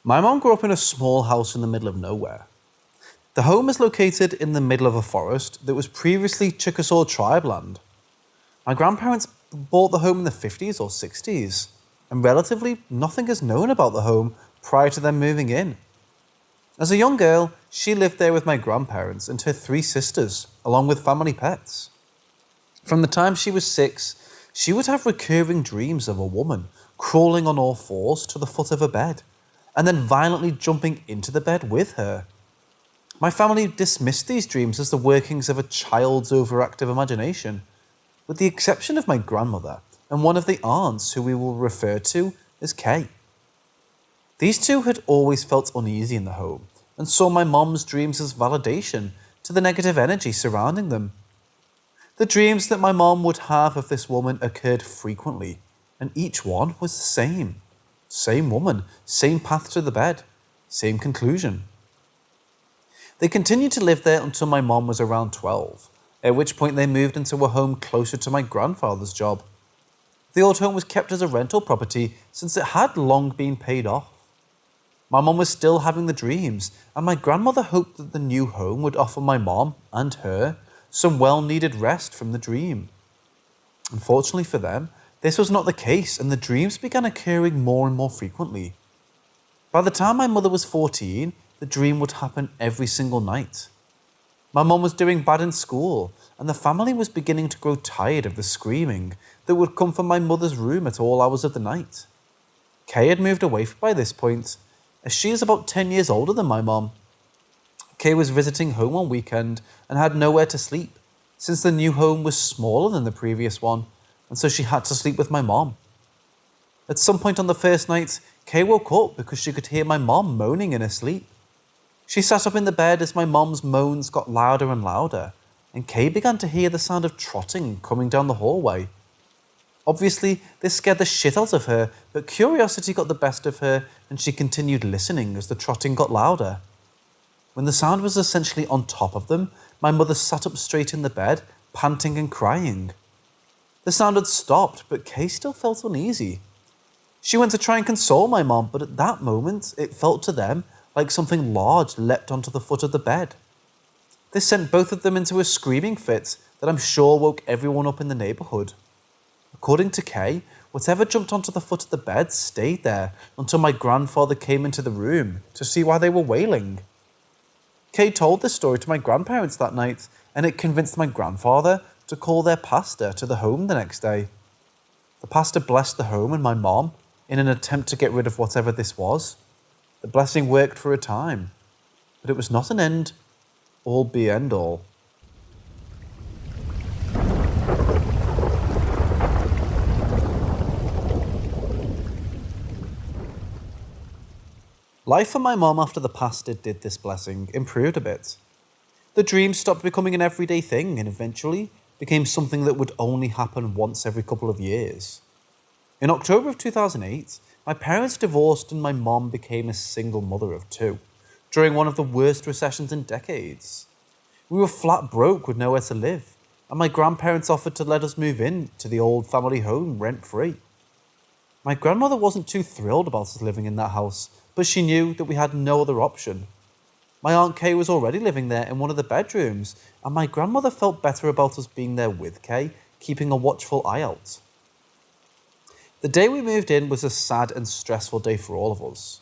My mom grew up in a small house in the middle of nowhere. The home is located in the middle of a forest that was previously Chickasaw tribe land. My grandparents bought the home in the 50s or 60s, and relatively nothing is known about the home prior to them moving in. As a young girl, she lived there with my grandparents and her three sisters, along with family pets. From the time she was 6, she would have recurring dreams of a woman crawling on all fours to the foot of her bed, and then violently jumping into the bed with her. My family dismissed these dreams as the workings of a child's overactive imagination, with the exception of my grandmother and one of the aunts who we will refer to as Kay. These two had always felt uneasy in the home and saw my mom's dreams as validation to the negative energy surrounding them. The dreams that my mom would have of this woman occurred frequently, and each one was the same. Same woman, same path to the bed, same conclusion. They continued to live there until my mom was around 12, at which point they moved into a home closer to my grandfather's job. The old home was kept as a rental property since it had long been paid off. My mom was still having the dreams, and my grandmother hoped that the new home would offer my mom and her some well-needed rest from the dream. Unfortunately for them, this was not the case, and the dreams began occurring more and more frequently. By the time my mother was 14, the dream would happen every single night. My mom was doing bad in school, and the family was beginning to grow tired of the screaming that would come from my mother's room at all hours of the night. Kay had moved away by this point, as she is about 10 years older than my mom. Kay was visiting home one weekend and had nowhere to sleep, since the new home was smaller than the previous one, and so she had to sleep with my mom. At some point on the first night, Kay woke up because she could hear my mom moaning in her sleep. She sat up in the bed as my mom's moans got louder and louder, and Kay began to hear the sound of trotting coming down the hallway. Obviously, this scared the shit out of her, but curiosity got the best of her, and she continued listening as the trotting got louder. When the sound was essentially on top of them, my mother sat up straight in the bed, panting and crying. The sound had stopped, but Kay still felt uneasy. She went to try and console my mom, but at that moment, it felt to them like something large leapt onto the foot of the bed. This sent both of them into a screaming fit that I'm sure woke everyone up in the neighbourhood. According to Kay, whatever jumped onto the foot of the bed stayed there until my grandfather came into the room to see why they were wailing. Kay told this story to my grandparents that night, and it convinced my grandfather to call their pastor to the home the next day. The pastor blessed the home and my mom in an attempt to get rid of whatever this was. The blessing worked for a time, but it was not an end all be end all. Life for my mom after the pastor did this blessing improved a bit. The dream stopped becoming an everyday thing and eventually became something that would only happen once every couple of years. In October of 2008, my parents divorced and my mom became a single mother of 2, during one of the worst recessions in decades. We were flat broke with nowhere to live, and my grandparents offered to let us move in to the old family home rent-free. My grandmother wasn't too thrilled about us living in that house, but she knew that we had no other option. My Aunt Kay was already living there in one of the bedrooms, and my grandmother felt better about us being there with Kay, keeping a watchful eye out. The day we moved in was a sad and stressful day for all of us.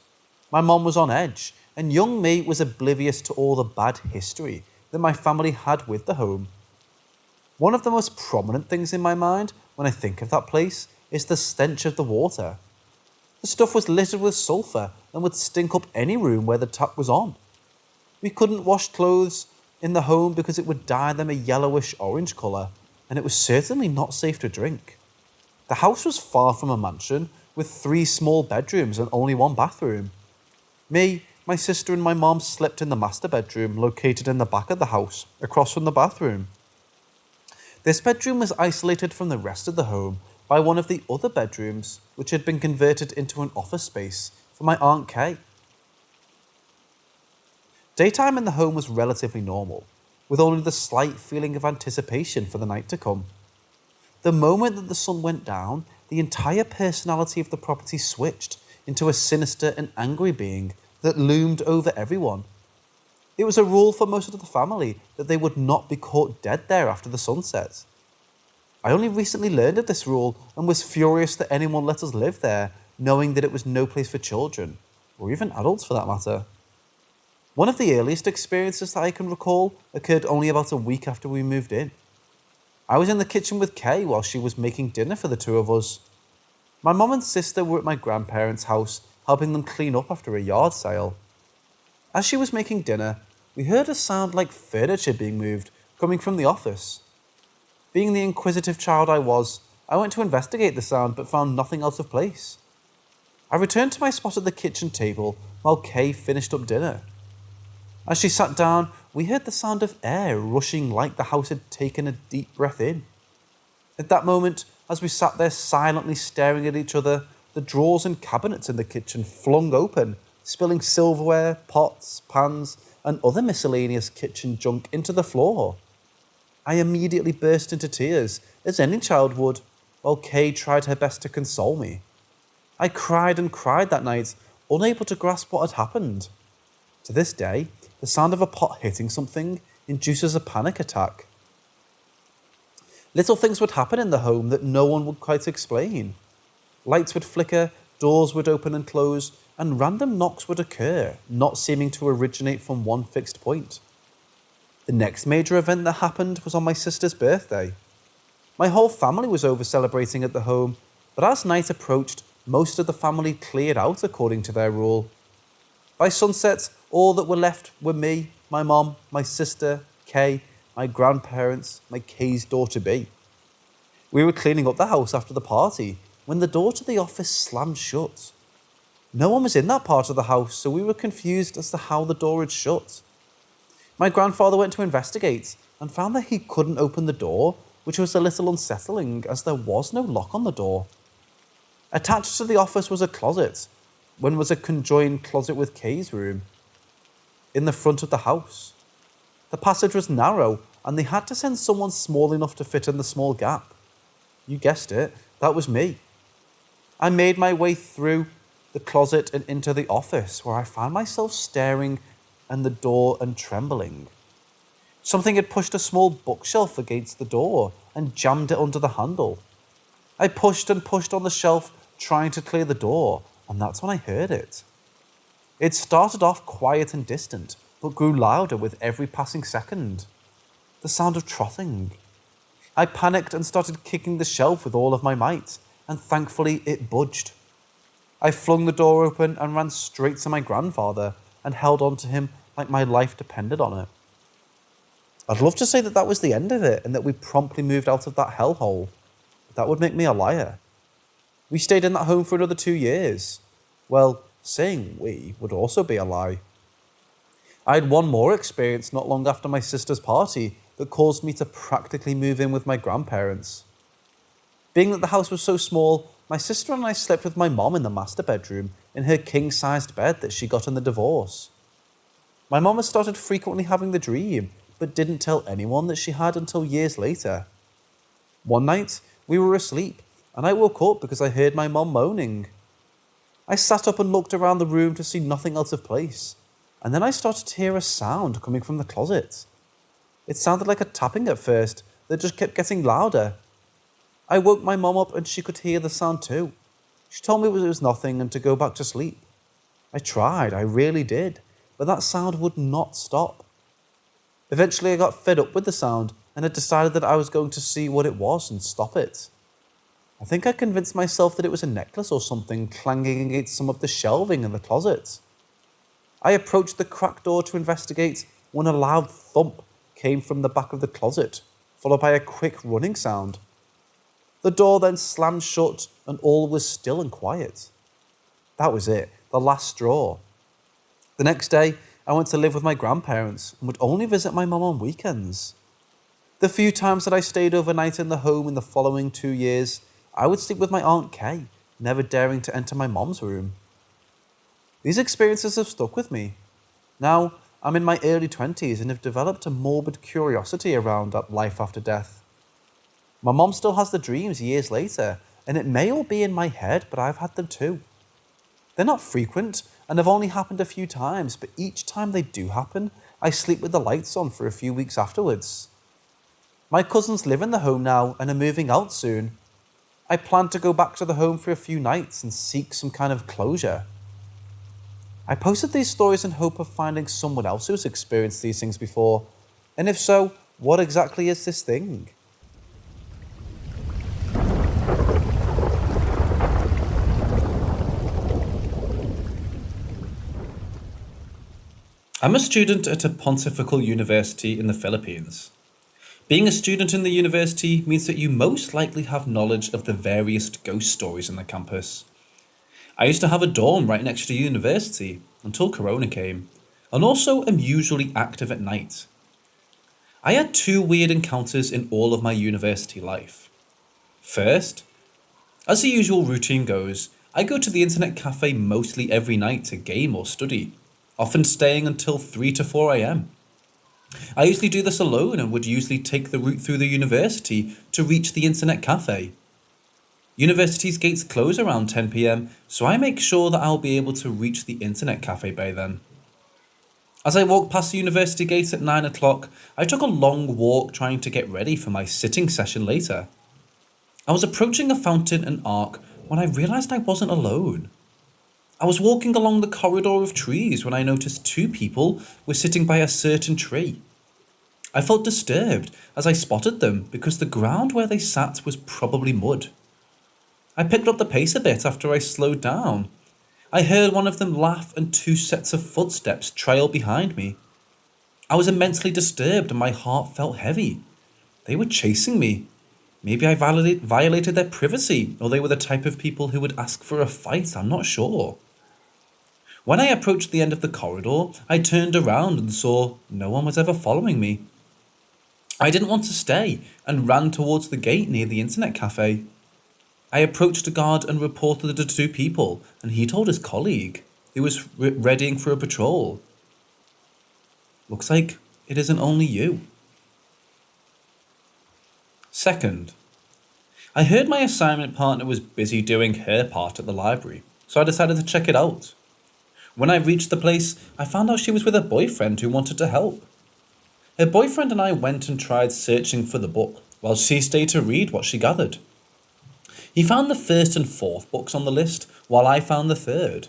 My mom was on edge, and young me was oblivious to all the bad history that my family had with the home. One of the most prominent things in my mind when I think of that place is the stench of the water. The stuff was littered with sulphur and would stink up any room where the tap was on. We couldn't wash clothes in the home because it would dye them a yellowish orange colour, and it was certainly not safe to drink. The house was far from a mansion, with 3 small bedrooms and only 1 bathroom. Me, my sister and my mom slept in the master bedroom located in the back of the house, across from the bathroom. This bedroom was isolated from the rest of the home by one of the other bedrooms, which had been converted into an office space for my Aunt Kay. Daytime in the home was relatively normal, with only the slight feeling of anticipation for the night to come. The moment that the sun went down, the entire personality of the property switched, into a sinister and angry being that loomed over everyone. It was a rule for most of the family that they would not be caught dead there after the sunset. I only recently learned of this rule and was furious that anyone let us live there, knowing that it was no place for children, or even adults for that matter. One of the earliest experiences that I can recall occurred only about a week after we moved in. I was in the kitchen with Kay while she was making dinner for the two of us. My mum and sister were at my grandparents' house helping them clean up after a yard sale. As she was making dinner, we heard a sound like furniture being moved coming from the office. Being the inquisitive child I was, I went to investigate the sound but found nothing out of place. I returned to my spot at the kitchen table while Kay finished up dinner. As she sat down, we heard the sound of air rushing like the house had taken a deep breath in. At that moment, as we sat there silently staring at each other, the drawers and cabinets in the kitchen flung open, spilling silverware, pots, pans, and other miscellaneous kitchen junk into the floor. I immediately burst into tears, as any child would, while Kay tried her best to console me. I cried and cried that night, unable to grasp what had happened. To this day, the sound of a pot hitting something induces a panic attack. Little things would happen in the home that no one would quite explain. Lights would flicker, doors would open and close, and random knocks would occur, not seeming to originate from one fixed point. The next major event that happened was on my sister's birthday. My whole family was over celebrating at the home, but as night approached, most of the family cleared out according to their rule. By sunset, all that were left were me, my mom, my sister, Kay, my grandparents, my Kay's daughter-be. We were cleaning up the house after the party when the door to the office slammed shut. No one was in that part of the house, so we were confused as to how the door had shut. My grandfather went to investigate and found that he couldn't open the door, which was a little unsettling as there was no lock on the door. Attached to the office was a closet, one was a conjoined closet with Kay's room, in the front of the house. The passage was narrow and they had to send someone small enough to fit in the small gap. You guessed it, that was me. I made my way through the closet and into the office, where I found myself staring at the door and trembling. Something had pushed a small bookshelf against the door and jammed it under the handle. I pushed and pushed on the shelf, trying to clear the door, and that's when I heard it. It started off quiet and distant, but grew louder with every passing second. The sound of trotting. I panicked and started kicking the shelf with all of my might, and thankfully it budged. I flung the door open and ran straight to my grandfather and held on to him like my life depended on it. I'd love to say that that was the end of it and that we promptly moved out of that hellhole, but that would make me a liar. We stayed in that home for another 2 years. Well, saying we would also be a lie. I had one more experience not long after my sister's party that caused me to practically move in with my grandparents. Being that the house was so small, my sister and I slept with my mom in the master bedroom in her king-sized bed that she got in the divorce. My mom had started frequently having the dream, but didn't tell anyone that she had until years later. One night, we were asleep, and I woke up because I heard my mom moaning. I sat up and looked around the room to see nothing out of place, and then I started to hear a sound coming from the closet. It sounded like a tapping at first, that just kept getting louder. I woke my mom up and she could hear the sound too. She told me it was nothing and to go back to sleep. I tried, I really did, but that sound would not stop. Eventually I got fed up with the sound and had decided that I was going to see what it was and stop it. I think I convinced myself that it was a necklace or something clanging against some of the shelving in the closet. I approached the cracked door to investigate when a loud thump came from the back of the closet, followed by a quick running sound. The door then slammed shut and all was still and quiet. That was it, the last straw. The next day, I went to live with my grandparents and would only visit my mum on weekends. The few times that I stayed overnight in the home in the following 2 years, I would sleep with my Aunt Kay, never daring to enter my mom's room. These experiences have stuck with me. Now, I'm in my early 20s and have developed a morbid curiosity around life after death. My mom still has the dreams years later, and it may all be in my head, but I've had them too. They're not frequent and have only happened a few times, but each time they do happen, I sleep with the lights on for a few weeks afterwards. My cousins live in the home now and are moving out soon. I plan to go back to the home for a few nights and seek some kind of closure. I posted these stories in hope of finding someone else who's experienced these things before, and if so, what exactly is this thing? I'm a student at a pontifical university in the Philippines. Being a student in the university means that you most likely have knowledge of the various ghost stories in the campus. I used to have a dorm right next to university until Corona came, and also am usually active at night. I had two weird encounters in all of my university life. First, as the usual routine goes, I go to the internet cafe mostly every night to game or study, often staying until 3 to 4 am. I usually do this alone and would usually take the route through the university to reach the internet cafe. University's gates close around 10 pm, so I make sure that I'll be able to reach the internet cafe by then. As I walked past the university gate at 9 o'clock, I took a long walk trying to get ready for my sitting session later. I was approaching a fountain and arc when I realised I wasn't alone. I was walking along the corridor of trees when I noticed two people were sitting by a certain tree. I felt disturbed as I spotted them because the ground where they sat was probably mud. I picked up the pace a bit after I slowed down. I heard one of them laugh and two sets of footsteps trail behind me. I was immensely disturbed and my heart felt heavy. They were chasing me. Maybe I violated their privacy, or they were the type of people who would ask for a fight, I'm not sure. When I approached the end of the corridor, I turned around and saw no one was ever following me. I didn't want to stay and ran towards the gate near the internet cafe. I approached a guard and reported the two people, and he told his colleague, who was readying for a patrol. Looks like it isn't only you. Second, I heard my assignment partner was busy doing her part at the library, so I decided to check it out. When I reached the place, I found out she was with a boyfriend who wanted to help. Her boyfriend and I went and tried searching for the book, while she stayed to read what she gathered. He found the first and fourth books on the list, while I found the third.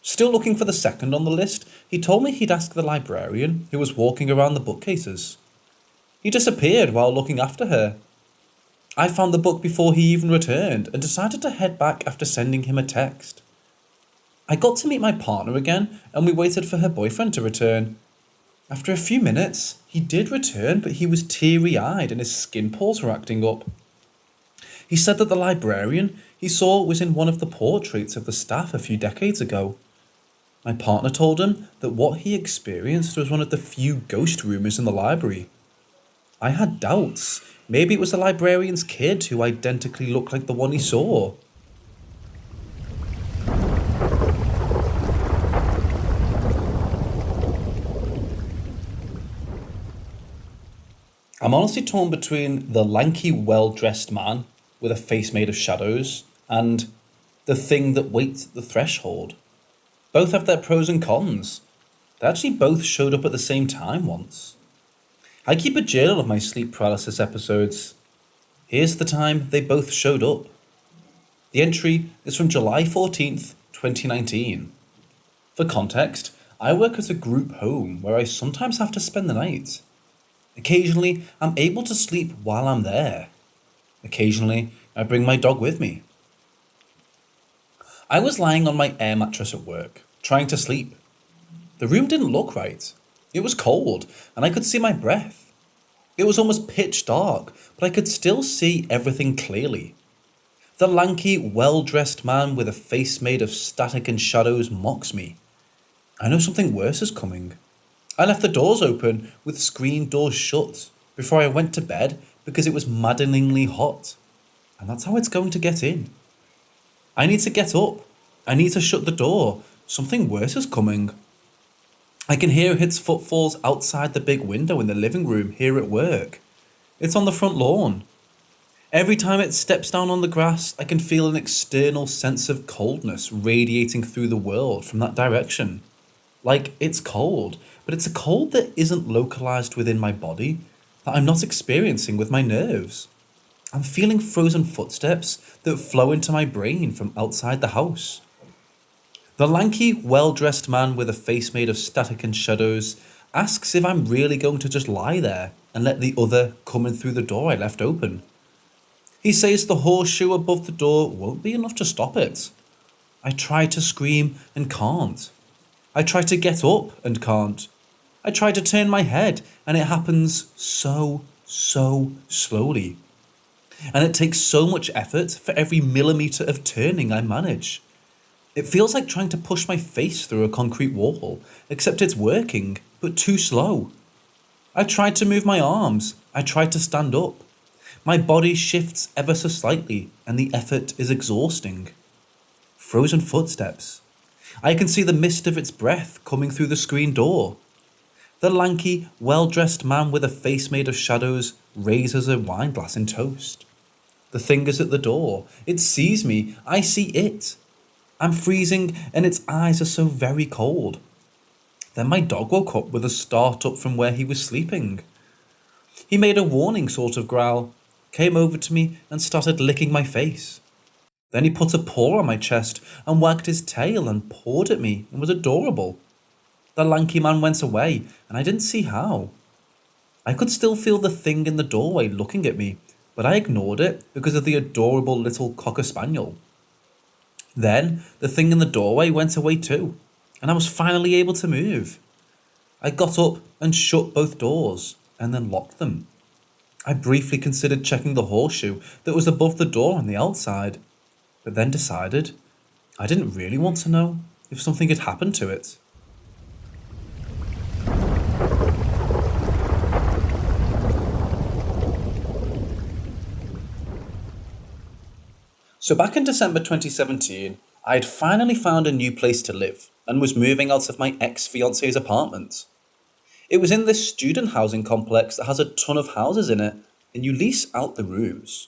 Still looking for the second on the list, he told me he'd ask the librarian who was walking around the bookcases. He disappeared while looking after her. I found the book before he even returned and decided to head back after sending him a text. I got to meet my partner again and we waited for her boyfriend to return. After a few minutes, he did return, but he was teary-eyed and his skin pores were acting up. He said that the librarian he saw was in one of the portraits of the staff a few decades ago. My partner told him that what he experienced was one of the few ghost rumours in the library. I had doubts. Maybe it was the librarian's kid who identically looked like the one he saw. I'm honestly torn between the lanky, well-dressed man with a face made of shadows and the thing that waits at the threshold. Both have their pros and cons. They actually both showed up at the same time once. I keep a journal of my sleep paralysis episodes. Here's the time they both showed up. The entry is from July 14th, 2019. For context, I work at a group home where I sometimes have to spend the night. Occasionally, I'm able to sleep while I'm there. Occasionally, I bring my dog with me. I was lying on my air mattress at work, trying to sleep. The room didn't look right. It was cold, and I could see my breath. It was almost pitch dark, but I could still see everything clearly. The lanky, well-dressed man with a face made of static and shadows mocks me. I know something worse is coming. I left the doors open with screen doors shut before I went to bed because it was maddeningly hot. And that's how it's going to get in. I need to get up. I need to shut the door. Something worse is coming. I can hear his footfalls outside the big window in the living room here at work. It's on the front lawn. Every time it steps down on the grass, I can feel an external sense of coldness radiating through the world from that direction. Like it's cold, but it's a cold that isn't localized within my body, that I'm not experiencing with my nerves. I'm feeling frozen footsteps that flow into my brain from outside the house. The lanky, well dressed man with a face made of static and shadows asks if I'm really going to just lie there and let the other come in through the door I left open. He says the horseshoe above the door won't be enough to stop it. I try to scream and can't. I try to get up and can't. I try to turn my head and it happens so slowly. And it takes so much effort for every millimetre of turning I manage. It feels like trying to push my face through a concrete wall, except it's working, but too slow. I try to move my arms. I try to stand up. My body shifts ever so slightly, and the effort is exhausting. Frozen footsteps. I can see the mist of its breath coming through the screen door. The lanky, well-dressed man with a face made of shadows raises a wine glass in toast. The thing is at the door. It sees me. I see it. I'm freezing and its eyes are so very cold. Then my dog woke up with a start up from where he was sleeping. He made a warning sort of growl, came over to me and started licking my face. Then he put a paw on my chest and wagged his tail and pawed at me and was adorable. The lanky man went away and I didn't see how. I could still feel the thing in the doorway looking at me, but I ignored it because of the adorable little cocker spaniel. Then the thing in the doorway went away too, and I was finally able to move. I got up and shut both doors, and then locked them. I briefly considered checking the horseshoe that was above the door on the outside, but then decided I didn't really want to know if something had happened to it. So back in December 2017, I had finally found a new place to live and was moving out of my ex-fiance's apartment. It was in this student housing complex that has a ton of houses in it, and you lease out the rooms.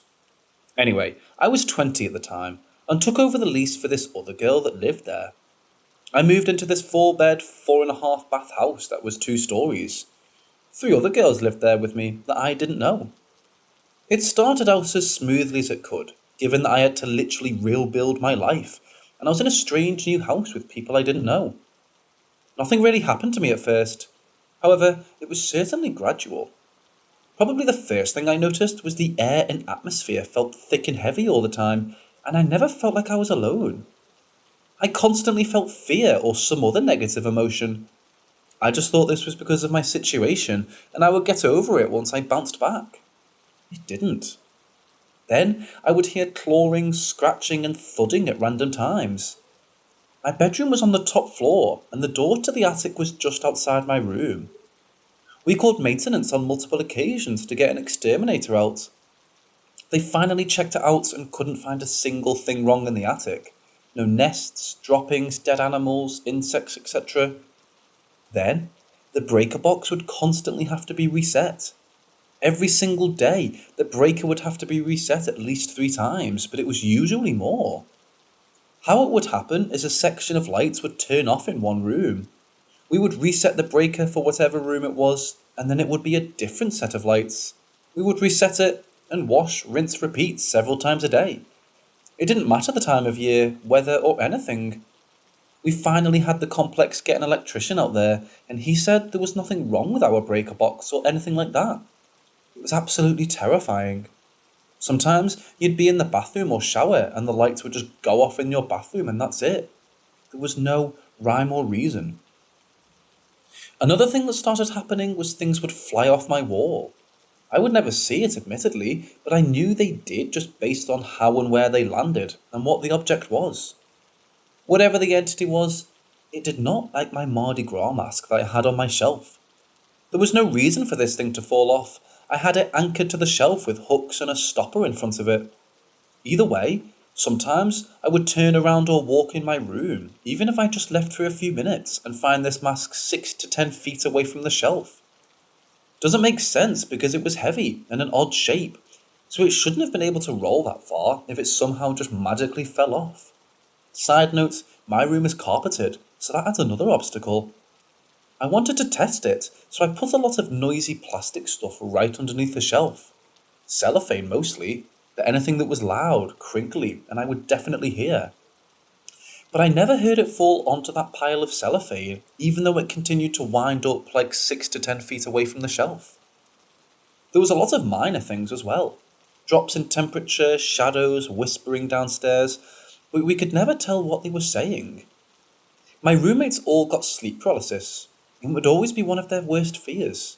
Anyway, I was 20 at the time and took over the lease for this other girl that lived there. I moved into this 4-bed, 4.5-bath house that was 2 stories. 3 other girls lived there with me that I didn't know. It started out as smoothly as it could, given that I had to literally rebuild my life, and I was in a strange new house with people I didn't know. Nothing really happened to me at first. However, it was certainly gradual. Probably the first thing I noticed was the air and atmosphere felt thick and heavy all the time, and I never felt like I was alone. I constantly felt fear or some other negative emotion. I just thought this was because of my situation, and I would get over it once I bounced back. It didn't. Then I would hear clawing, scratching and thudding at random times. My bedroom was on the top floor and the door to the attic was just outside my room. We called maintenance on multiple occasions to get an exterminator out. They finally checked it out and couldn't find a single thing wrong in the attic. No nests, droppings, dead animals, insects, etc. Then, the breaker box would constantly have to be reset. Every single day, the breaker would have to be reset at least 3 times, but it was usually more. How it would happen is a section of lights would turn off in one room. We would reset the breaker for whatever room it was, and then it would be a different set of lights. We would reset it and wash, rinse, repeat several times a day. It didn't matter the time of year, weather, or anything. We finally had the complex get an electrician out there, and he said there was nothing wrong with our breaker box or anything like that. It was absolutely terrifying. Sometimes you'd be in the bathroom or shower and the lights would just go off in your bathroom and that's it. There was no rhyme or reason. Another thing that started happening was things would fly off my wall. I would never see it admittedly, but I knew they did just based on how and where they landed and what the object was. Whatever the entity was, it did not like my Mardi Gras mask that I had on my shelf. There was no reason for this thing to fall off. I had it anchored to the shelf with hooks and a stopper in front of it. Either way, sometimes I would turn around or walk in my room, even if I just left for a few minutes, and find this mask 6 to 10 feet away from the shelf. Doesn't make sense because it was heavy and an odd shape, so it shouldn't have been able to roll that far if it somehow just magically fell off. Side note, my room is carpeted, so that adds another obstacle. I wanted to test it, so I put a lot of noisy plastic stuff right underneath the shelf. Cellophane mostly, but anything that was loud, crinkly, and I would definitely hear. But I never heard it fall onto that pile of cellophane, even though it continued to wind up like 6 to 10 feet away from the shelf. There was a lot of minor things as well. Drops in temperature, shadows, whispering downstairs, but we could never tell what they were saying. My roommates all got sleep paralysis. It would always be one of their worst fears.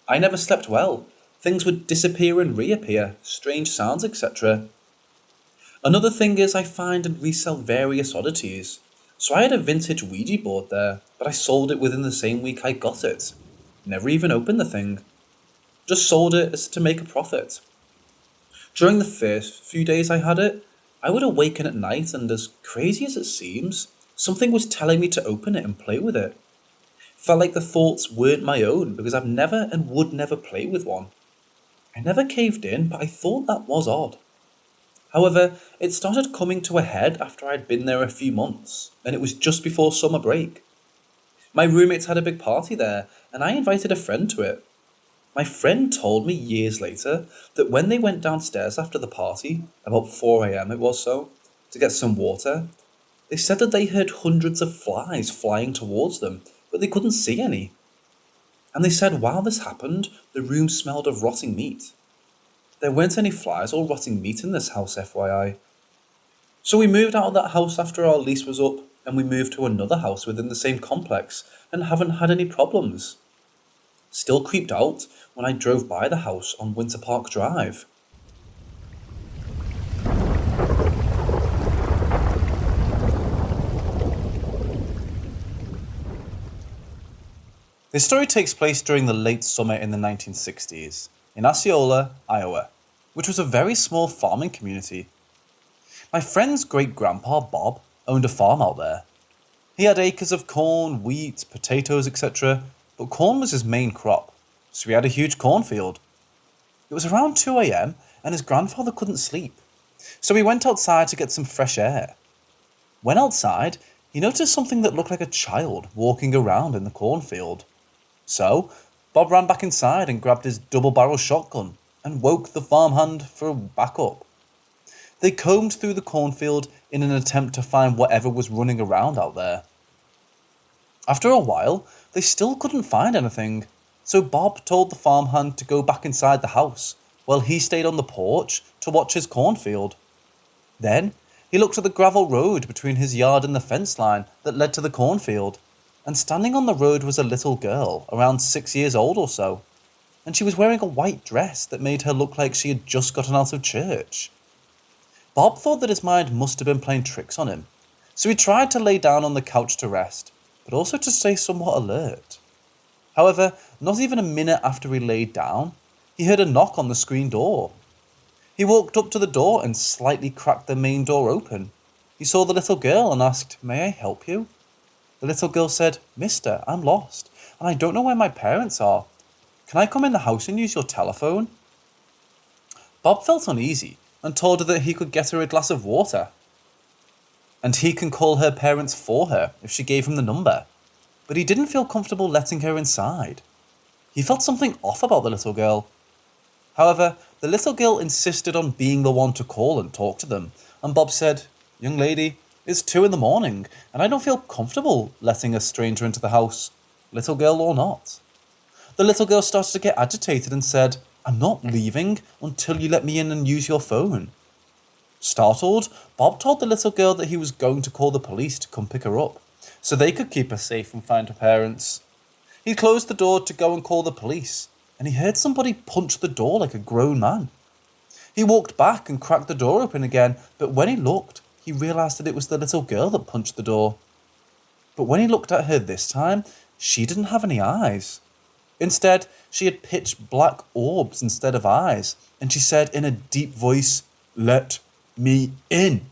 I never slept well. Things would disappear and reappear, strange sounds, etc. Another thing is I find and resell various oddities. So I had a vintage Ouija board there, but I sold it within the same week I got it. Never even opened the thing. Just sold it as to make a profit. During the first few days I had it, I would awaken at night and, as crazy as it seems, something was telling me to open it and play with it. Felt like the thoughts weren't my own because I've never and would never play with one. I never caved in, but I thought that was odd. However, it started coming to a head after I'd been there a few months, and it was just before summer break. My roommates had a big party there, and I invited a friend to it. My friend told me years later that when they went downstairs after the party, about 4 a.m. it was so, to get some water, they said that they heard hundreds of flies flying towards them, but they couldn't see any. And they said while this happened, the room smelled of rotting meat. There weren't any flies or rotting meat in this house, FYI. So we moved out of that house after our lease was up, and we moved to another house within the same complex, and haven't had any problems. Still creeped out when I drove by the house on Winter Park Drive. This story takes place during the late summer in the 1960s, in Osceola, Iowa, which was a very small farming community. My friend's great-grandpa, Bob, owned a farm out there. He had acres of corn, wheat, potatoes, etc., but corn was his main crop, so he had a huge cornfield. It was around 2 a.m. and his grandfather couldn't sleep, so he went outside to get some fresh air. When outside, he noticed something that looked like a child walking around in the cornfield. So, Bob ran back inside and grabbed his double-barrel shotgun and woke the farmhand for a backup. They combed through the cornfield in an attempt to find whatever was running around out there. After a while, they still couldn't find anything, so Bob told the farmhand to go back inside the house while he stayed on the porch to watch his cornfield. Then, he looked at the gravel road between his yard and the fence line that led to the cornfield, and standing on the road was a little girl, around 6 years old or so, and she was wearing a white dress that made her look like she had just gotten out of church. Bob thought that his mind must have been playing tricks on him, so he tried to lay down on the couch to rest, but also to stay somewhat alert. However, not even a minute after he laid down, he heard a knock on the screen door. He walked up to the door and slightly cracked the main door open. He saw the little girl and asked, "May I help you?" The little girl said, "Mister, I'm lost, and I don't know where my parents are. Can I come in the house and use your telephone?" Bob felt uneasy and told her that he could get her a glass of water, and he can call her parents for her if she gave him the number. But he didn't feel comfortable letting her inside. He felt something off about the little girl. However, the little girl insisted on being the one to call and talk to them, and Bob said, "Young lady, it's 2 a.m, and I don't feel comfortable letting a stranger into the house, little girl or not." The little girl started to get agitated and said, "I'm not leaving until you let me in and use your phone." Startled, Bob told the little girl that he was going to call the police to come pick her up, so they could keep her safe and find her parents. He closed the door to go and call the police, and he heard somebody punch the door like a grown man. He walked back and cracked the door open again, but when he looked, he realised that it was the little girl that punched the door. But when he looked at her this time, she didn't have any eyes. Instead, she had pitch black orbs instead of eyes, and she said in a deep voice, "Let me in."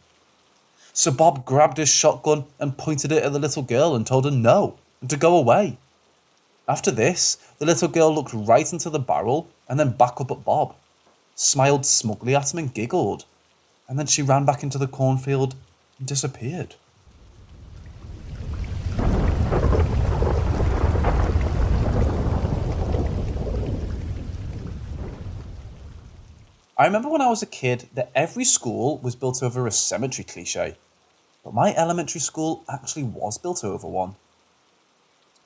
So Bob grabbed his shotgun and pointed it at the little girl and told her no, and to go away. After this, the little girl looked right into the barrel and then back up at Bob. smiled smugly at him and giggled, and then she ran back into the cornfield and disappeared. I remember when I was a kid that every school was built over a cemetery cliché, but my elementary school actually was built over one.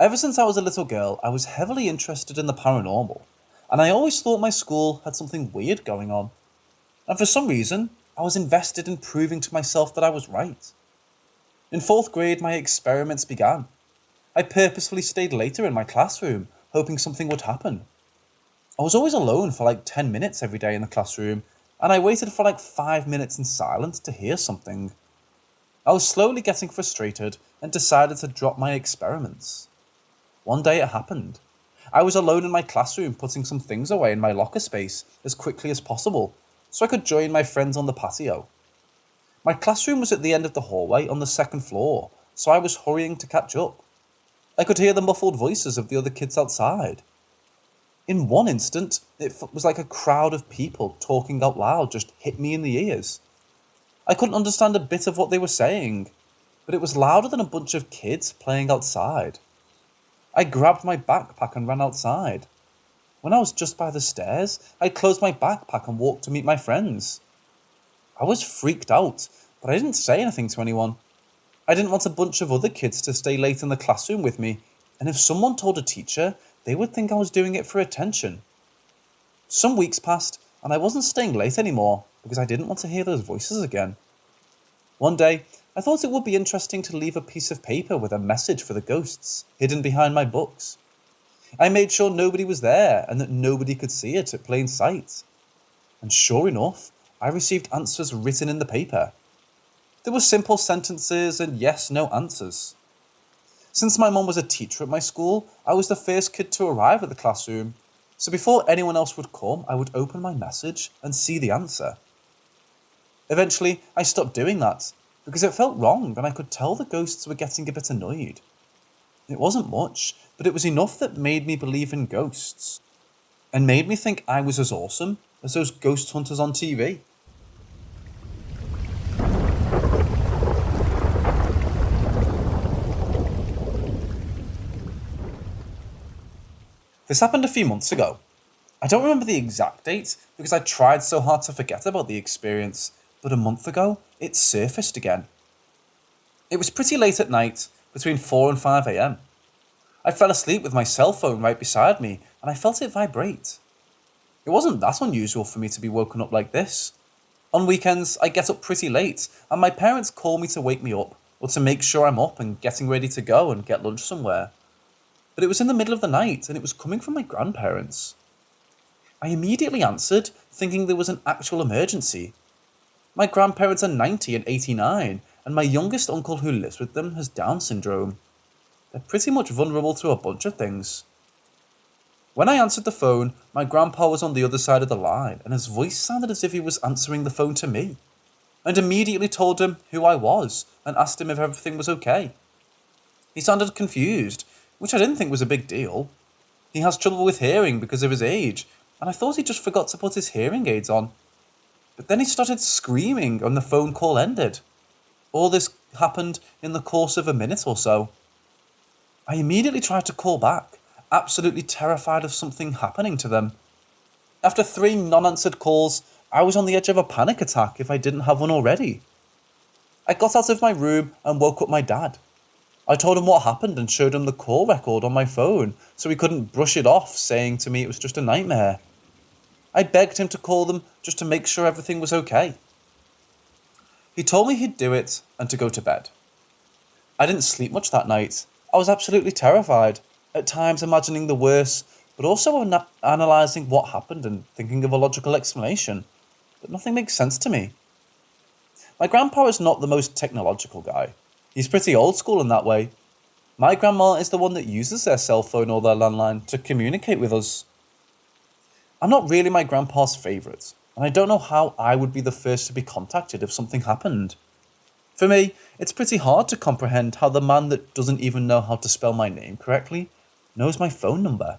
Ever since I was a little girl, I was heavily interested in the paranormal, and I always thought my school had something weird going on. And for some reason, I was invested in proving to myself that I was right. In 4th grade, my experiments began. I purposefully stayed later in my classroom, hoping something would happen. I was always alone for like 10 minutes every day in the classroom, and I waited for like 5 minutes in silence to hear something. I was slowly getting frustrated and decided to drop my experiments. One day it happened. I was alone in my classroom putting some things away in my locker space as quickly as possible, so I could join my friends on the patio. My classroom was at the end of the hallway on the 2nd floor, so I was hurrying to catch up. I could hear the muffled voices of the other kids outside. In one instant, it was like a crowd of people talking out loud just hit me in the ears. I couldn't understand a bit of what they were saying, but it was louder than a bunch of kids playing outside. I grabbed my backpack and ran outside. When I was just by the stairs, I closed my backpack and walked to meet my friends. I was freaked out, but I didn't say anything to anyone. I didn't want a bunch of other kids to stay late in the classroom with me, and if someone told a teacher, they would think I was doing it for attention. Some weeks passed, and I wasn't staying late anymore because I didn't want to hear those voices again. One day, I thought it would be interesting to leave a piece of paper with a message for the ghosts, hidden behind my books. I made sure nobody was there and that nobody could see it at plain sight. And sure enough, I received answers written in the paper. There were simple sentences and yes-no answers. Since my mum was a teacher at my school, I was the first kid to arrive at the classroom, so before anyone else would come, I would open my message and see the answer. Eventually, I stopped doing that, because it felt wrong and I could tell the ghosts were getting a bit annoyed. It wasn't much, but it was enough that made me believe in ghosts, and made me think I was as awesome as those ghost hunters on TV. This happened a few months ago. I don't remember the exact date because I tried so hard to forget about the experience, but a month ago, it surfaced again. It was pretty late at night, between 4 and 5 a.m. I fell asleep with my cell phone right beside me, and I felt it vibrate. It wasn't that unusual for me to be woken up like this. On weekends, I get up pretty late, and my parents call me to wake me up, or to make sure I'm up and getting ready to go and get lunch somewhere. But it was in the middle of the night, and it was coming from my grandparents. I immediately answered, thinking there was an actual emergency. My grandparents are 90 and 89, and my youngest uncle who lives with them has Down syndrome. They're pretty much vulnerable to a bunch of things. When I answered the phone, my grandpa was on the other side of the line, and his voice sounded as if he was answering the phone to me, and immediately told him who I was and asked him if everything was okay. He sounded confused, which I didn't think was a big deal. He has trouble with hearing because of his age, and I thought he just forgot to put his hearing aids on. But then he started screaming and the phone call ended. All this happened in the course of a minute or so. I immediately tried to call back, absolutely terrified of something happening to them. After 3 non-answered calls, I was on the edge of a panic attack if I didn't have one already. I got out of my room and woke up my dad. I told him what happened and showed him the call record on my phone so he couldn't brush it off, saying to me it was just a nightmare. I begged him to call them just to make sure everything was okay. He told me he'd do it and to go to bed. I didn't sleep much that night. I was absolutely terrified, at times imagining the worst, but also analysing what happened and thinking of a logical explanation. But nothing makes sense to me. My grandpa is not the most technological guy. He's pretty old school in that way. My grandma is the one that uses their cell phone or their landline to communicate with us. I'm not really my grandpa's favourite, and I don't know how I would be the first to be contacted if something happened. For me, it's pretty hard to comprehend how the man that doesn't even know how to spell my name correctly knows my phone number.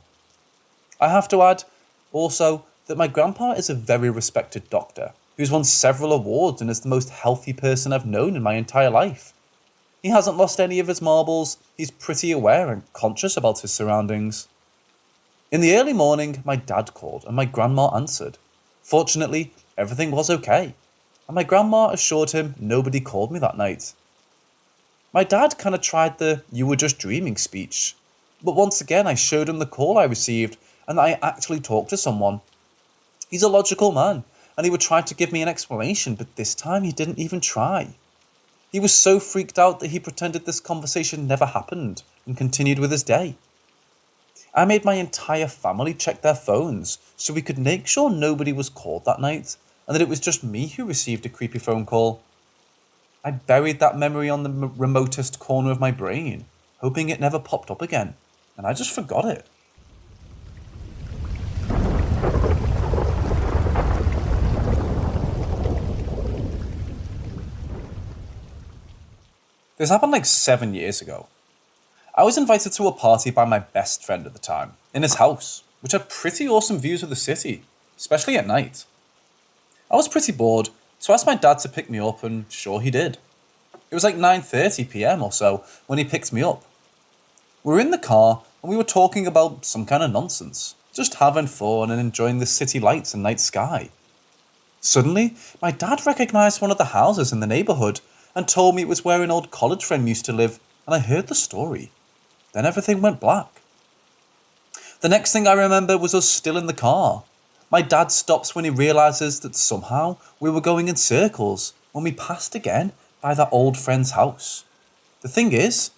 I have to add, also, that my grandpa is a very respected doctor who's won several awards and is the most healthy person I've known in my entire life. He hasn't lost any of his marbles, he's pretty aware and conscious about his surroundings. In the early morning, my dad called and my grandma answered. Fortunately, everything was okay, and my grandma assured him nobody called me that night. My dad kind of tried the "you were just dreaming" speech, but once again I showed him the call I received and that I actually talked to someone. He's a logical man, and he would try to give me an explanation, but this time he didn't even try. He was so freaked out that he pretended this conversation never happened and continued with his day. I made my entire family check their phones so we could make sure nobody was called that night and that it was just me who received a creepy phone call. I buried that memory on the remotest corner of my brain, hoping it never popped up again, and I just forgot it. This happened like 7 years ago. I was invited to a party by my best friend at the time, in his house, which had pretty awesome views of the city, especially at night. I was pretty bored, so I asked my dad to pick me up, and sure he did. It was like 9:30 PM or so when he picked me up. We were in the car, and we were talking about some kind of nonsense, just having fun and enjoying the city lights and night sky. Suddenly, my dad recognised one of the houses in the neighbourhood and told me it was where an old college friend used to live, and I heard the story. Then everything went black. The next thing I remember was us still in the car. My dad stops when he realises that somehow we were going in circles when we passed again by that old friend's house. The thing is,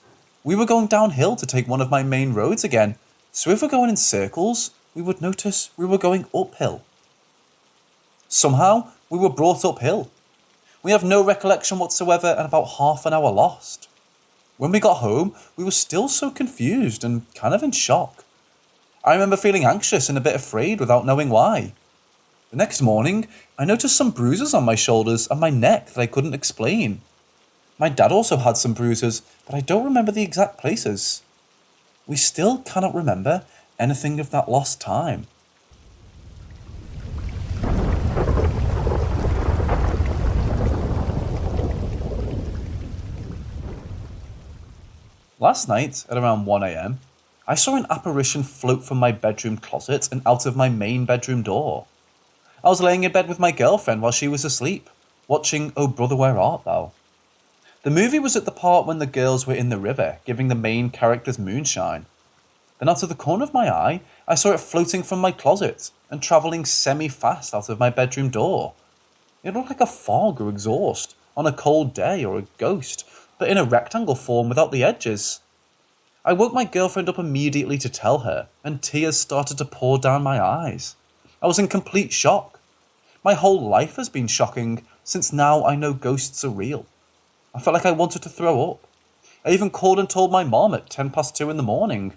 we were going downhill to take one of my main roads again, so if we're going in circles, we would notice we were going uphill. Somehow, we were brought uphill. We have no recollection whatsoever and about half an hour lost. When we got home, we were still so confused and kind of in shock. I remember feeling anxious and a bit afraid without knowing why. The next morning, I noticed some bruises on my shoulders and my neck that I couldn't explain. My dad also had some bruises, but I don't remember the exact places. We still cannot remember anything of that lost time. Last night, at around 1 AM, I saw an apparition float from my bedroom closet and out of my main bedroom door. I was laying in bed with my girlfriend while she was asleep, watching Oh Brother Where Art Thou? The movie was at the part when the girls were in the river, giving the main characters moonshine. Then out of the corner of my eye, I saw it floating from my closet and travelling semi-fast out of my bedroom door. It looked like a fog or exhaust on a cold day or a ghost, but in a rectangle form without the edges. I woke my girlfriend up immediately to tell her, and tears started to pour down my eyes. I was in complete shock. My whole life has been shocking, since now I know ghosts are real. I felt like I wanted to throw up. I even called and told my mom at 2:10 in the morning.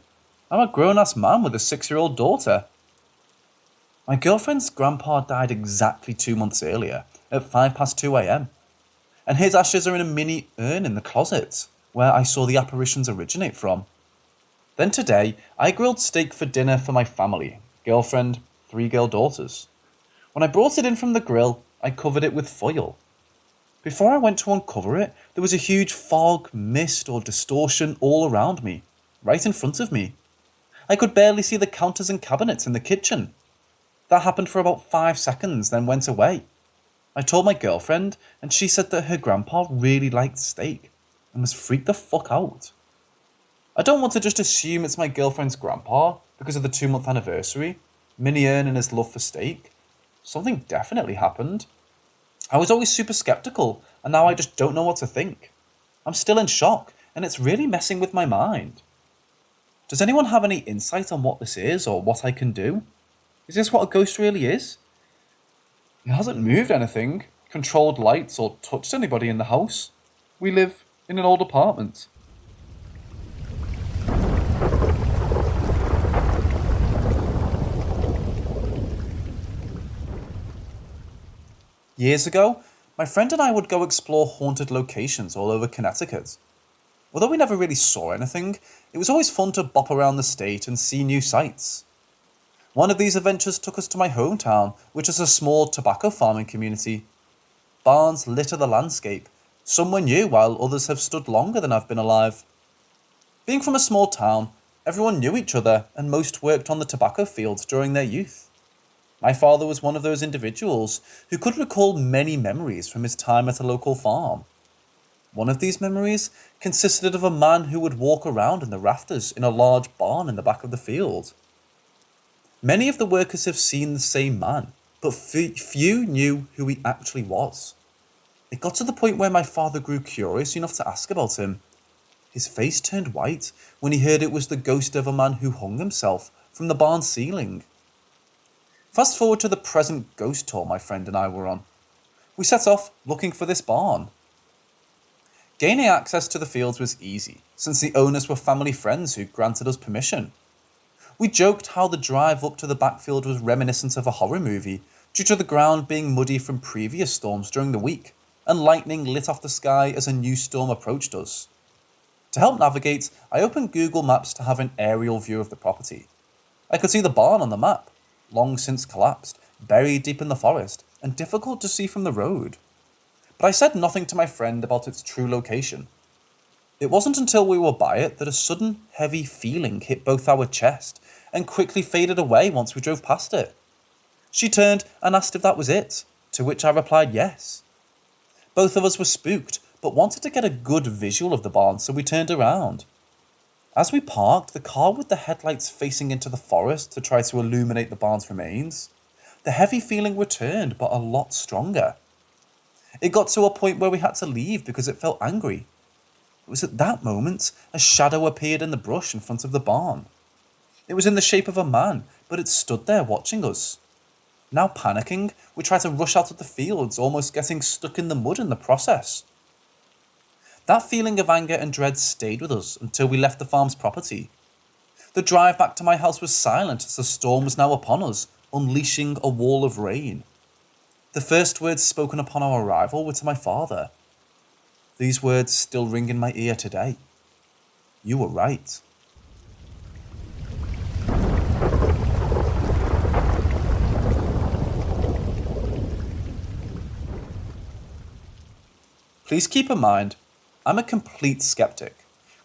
I'm a grown-ass man with a 6-year-old daughter. My girlfriend's grandpa died exactly 2 months earlier, at 2:05 AM. And his ashes are in a mini urn in the closet, where I saw the apparitions originate from. Then today, I grilled steak for dinner for my family, girlfriend, 3 girl daughters. When I brought it in from the grill, I covered it with foil. Before I went to uncover it, there was a huge fog, mist or distortion all around me, right in front of me. I could barely see the counters and cabinets in the kitchen. That happened for about 5 seconds, then went away. I told my girlfriend, and she said that her grandpa really liked steak and was freaked the fuck out. I don't want to just assume it's my girlfriend's grandpa because of the 2-month anniversary, mini urn and his love for steak. Something definitely happened. I was always super skeptical, and now I just don't know what to think. I'm still in shock, and it's really messing with my mind. Does anyone have any insight on what this is or what I can do? Is this what a ghost really is? It hasn't moved anything, controlled lights, or touched anybody in the house. We live in an old apartment. Years ago, my friend and I would go explore haunted locations all over Connecticut. Although we never really saw anything, it was always fun to bop around the state and see new sights. One of these adventures took us to my hometown, which is a small tobacco farming community. Barns litter the landscape. Some were new, while others have stood longer than I've been alive. Being from a small town, everyone knew each other and most worked on the tobacco fields during their youth. My father was one of those individuals who could recall many memories from his time at a local farm. One of these memories consisted of a man who would walk around in the rafters in a large barn in the back of the field. Many of the workers have seen the same man, but few knew who he actually was. It got to the point where my father grew curious enough to ask about him. His face turned white when he heard it was the ghost of a man who hung himself from the barn ceiling. Fast forward to the present ghost tour my friend and I were on. We set off looking for this barn. Gaining access to the fields was easy, since the owners were family friends who granted us permission. We joked how the drive up to the backfield was reminiscent of a horror movie, due to the ground being muddy from previous storms during the week, and lightning lit off the sky as a new storm approached us. To help navigate, I opened Google Maps to have an aerial view of the property. I could see the barn on the map, long since collapsed, buried deep in the forest, and difficult to see from the road. But I said nothing to my friend about its true location. It wasn't until we were by it that a sudden, heavy feeling hit both our chest and quickly faded away once we drove past it. She turned and asked if that was it, to which I replied yes. Both of us were spooked, but wanted to get a good visual of the barn, so we turned around. As we parked the car with the headlights facing into the forest to try to illuminate the barn's remains, the heavy feeling returned, but a lot stronger. It got to a point where we had to leave because it felt angry. It was at that moment a shadow appeared in the brush in front of the barn. It was in the shape of a man, but it stood there watching us. Now panicking, we tried to rush out of the fields, almost getting stuck in the mud in the process. That feeling of anger and dread stayed with us until we left the farm's property. The drive back to my house was silent as the storm was now upon us, unleashing a wall of rain. The first words spoken upon our arrival were to my father. These words still ring in my ear today. You were right. Please keep in mind, I'm a complete skeptic,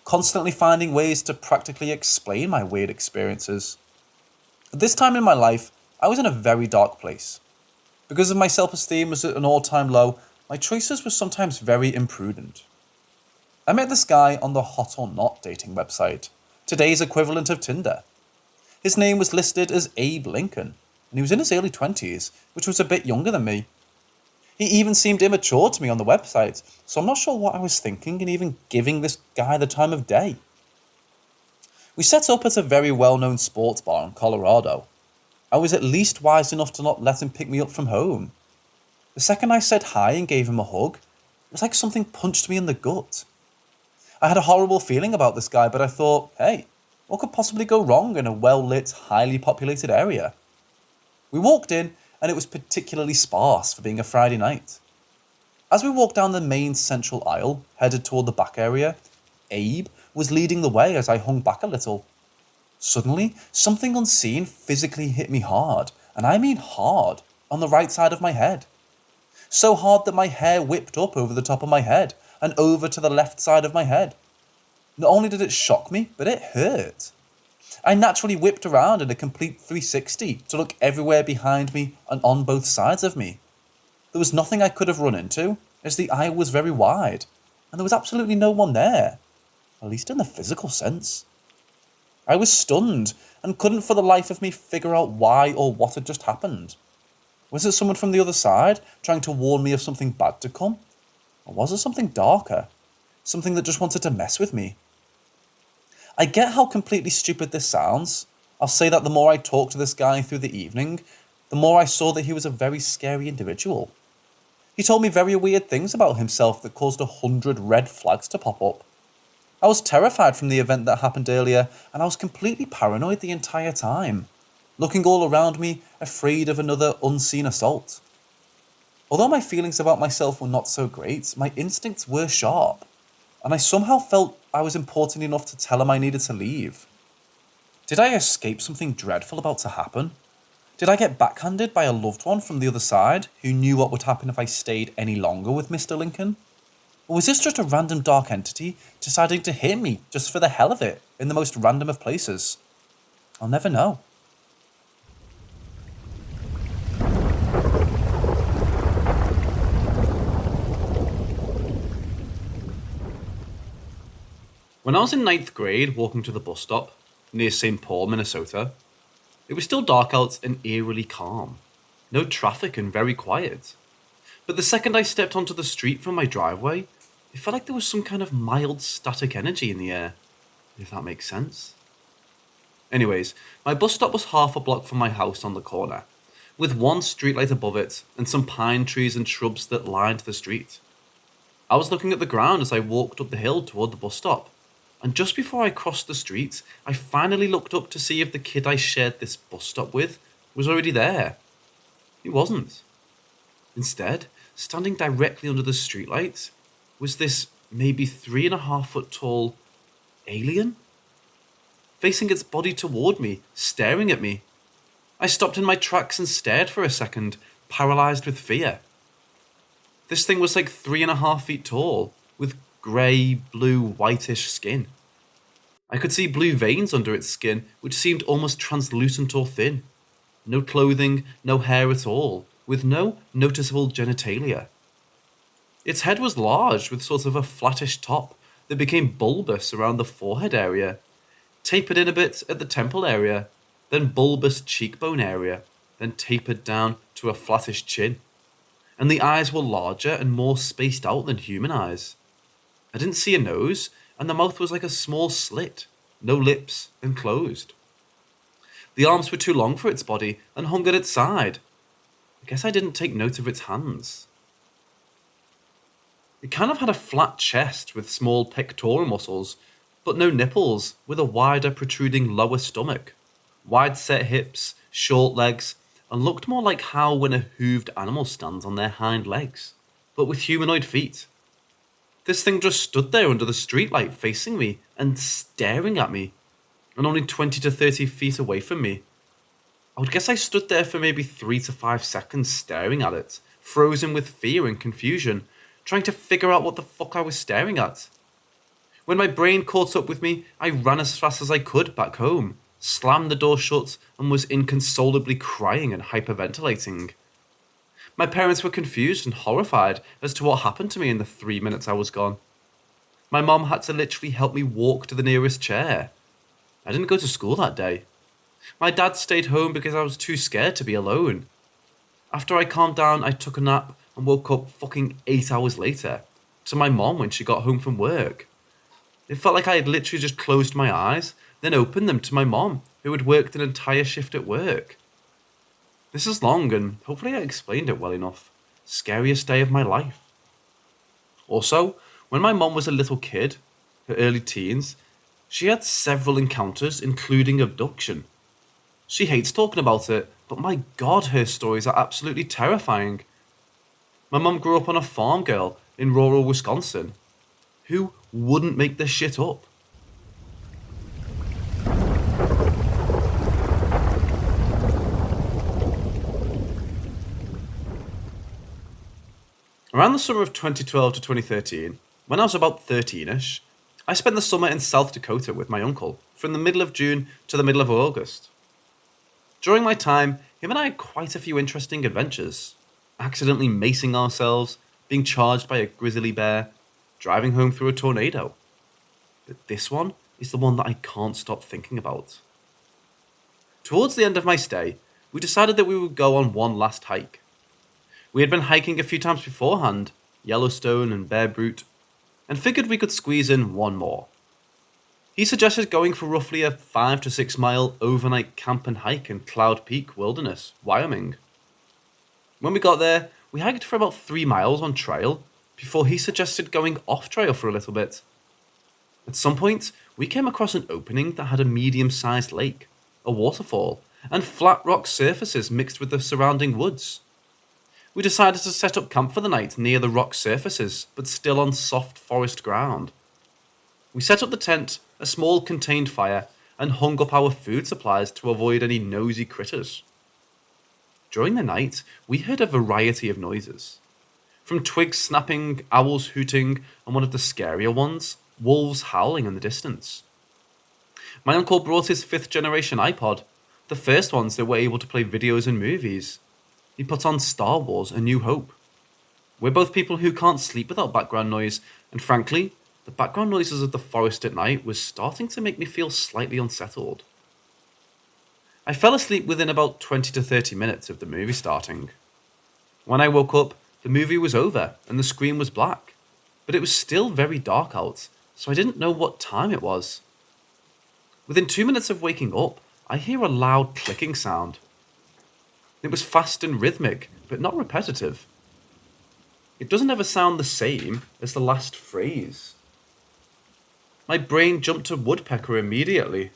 constantly finding ways to practically explain my weird experiences. At this time in my life, I was in a very dark place. Because of my self-esteem was at an all-time low, my choices were sometimes very imprudent. I met this guy on the Hot or Not dating website, today's equivalent of Tinder. His name was listed as Abe Lincoln, and he was in his early 20s, which was a bit younger than me. He even seemed immature to me on the website, so I'm not sure what I was thinking in even giving this guy the time of day. We set up at a very well-known sports bar in Colorado. I was at least wise enough to not let him pick me up from home. The second I said hi and gave him a hug, it was like something punched me in the gut. I had a horrible feeling about this guy, but I thought, hey, what could possibly go wrong in a well-lit, highly populated area? We walked in, and it was particularly sparse for being a Friday night. As we walked down the main central aisle, headed toward the back area, Abe was leading the way as I hung back a little. Suddenly, something unseen physically hit me hard, and I mean hard, on the right side of my head. So hard that my hair whipped up over the top of my head, and over to the left side of my head. Not only did it shock me, but it hurt. I naturally whipped around in a complete 360 to look everywhere behind me and on both sides of me. There was nothing I could have run into, as the aisle was very wide, and there was absolutely no one there, at least in the physical sense. I was stunned and couldn't for the life of me figure out why or what had just happened. Was it someone from the other side trying to warn me of something bad to come? Or was it something darker? Something that just wanted to mess with me? I get how completely stupid this sounds. I'll say that the more I talked to this guy through the evening, the more I saw that he was a very scary individual. He told me very weird things about himself that caused 100 red flags to pop up. I was terrified from the event that happened earlier, and I was completely paranoid the entire time, looking all around me, afraid of another unseen assault. Although my feelings about myself were not so great, my instincts were sharp, and I somehow felt I was important enough to tell him I needed to leave. Did I escape something dreadful about to happen? Did I get backhanded by a loved one from the other side who knew what would happen if I stayed any longer with Mr. Lincoln? Or was this just a random dark entity deciding to hit me just for the hell of it in the most random of places? I'll never know. When I was in ninth grade walking to the bus stop near St. Paul, Minnesota, it was still dark out and eerily calm. No traffic and very quiet. But the second I stepped onto the street from my driveway, it felt like there was some kind of mild static energy in the air, if that makes sense. Anyways, my bus stop was half a block from my house on the corner, with one streetlight above it and some pine trees and shrubs that lined the street. I was looking at the ground as I walked up the hill toward the bus stop, and just before I crossed the street, I finally looked up to see if the kid I shared this bus stop with was already there. He wasn't. Instead, standing directly under the streetlight, was this maybe 3.5 foot tall alien? Facing its body toward me, staring at me. I stopped in my tracks and stared for a second, paralyzed with fear. This thing was like 3.5 feet tall, with grey, blue, whitish skin. I could see blue veins under its skin, which seemed almost translucent or thin. No clothing, no hair at all, with no noticeable genitalia. Its head was large, with sort of a flattish top that became bulbous around the forehead area, tapered in a bit at the temple area, then bulbous cheekbone area, then tapered down to a flattish chin. And the eyes were larger and more spaced out than human eyes. I didn't see a nose, and the mouth was like a small slit, no lips, and closed. The arms were too long for its body and hung at its side. I guess I didn't take note of its hands. It kind of had a flat chest with small pectoral muscles, but no nipples, with a wider protruding lower stomach, wide set hips, short legs, and looked more like how when a hooved animal stands on their hind legs, but with humanoid feet. This thing just stood there under the streetlight facing me and staring at me, and only 20 to 30 feet away from me. I would guess I stood there for maybe 3 to 5 seconds staring at it, frozen with fear and confusion, trying to figure out what the fuck I was staring at. When my brain caught up with me, I ran as fast as I could back home, slammed the door shut, and was inconsolably crying and hyperventilating. My parents were confused and horrified as to what happened to me in the 3 minutes I was gone. My mom had to literally help me walk to the nearest chair. I didn't go to school that day. My dad stayed home because I was too scared to be alone. After I calmed down, I took a nap and woke up fucking 8 hours later, to my mom when she got home from work. It felt like I had literally just closed my eyes, then opened them to my mom, who had worked an entire shift at work. This is long, and hopefully I explained it well enough. Scariest day of my life. Also, when my mom was a little kid, her early teens, she had several encounters, including abduction. She hates talking about it, but my god, her stories are absolutely terrifying. My mom grew up on a farm girl in rural Wisconsin. Who wouldn't make this shit up? Around the summer of 2012 to 2013, when I was about 13ish, I spent the summer in South Dakota with my uncle, from the middle of June to the middle of August. During my time, him and I had quite a few interesting adventures. Accidentally macing ourselves, being charged by a grizzly bear, driving home through a tornado. But this one is the one that I can't stop thinking about. Towards the end of my stay, we decided that we would go on one last hike. We had been hiking a few times beforehand, Yellowstone and Bear Butte, and figured we could squeeze in one more. He suggested going for roughly a 5 to 6 mile overnight camp and hike in Cloud Peak Wilderness, Wyoming. When we got there, we hiked for about 3 miles on trail before he suggested going off trail for a little bit. At some point, we came across an opening that had a medium-sized lake, a waterfall, and flat rock surfaces mixed with the surrounding woods. We decided to set up camp for the night near the rock surfaces, but still on soft forest ground. We set up the tent, a small contained fire, and hung up our food supplies to avoid any nosy critters. During the night, we heard a variety of noises. From twigs snapping, owls hooting, and one of the scarier ones, wolves howling in the distance. My uncle brought his 5th generation iPod, the first ones that were able to play videos and movies. He put on Star Wars: A New Hope. We're both people who can't sleep without background noise, and frankly, the background noises of the forest at night was starting to make me feel slightly unsettled. I fell asleep within about 20 to 30 minutes of the movie starting. When I woke up, the movie was over and the screen was black, but it was still very dark out, so I didn't know what time it was. Within 2 minutes of waking up, I hear a loud clicking sound. It was fast and rhythmic, but not repetitive. It doesn't ever sound the same as the last phrase. My brain jumped to woodpecker immediately,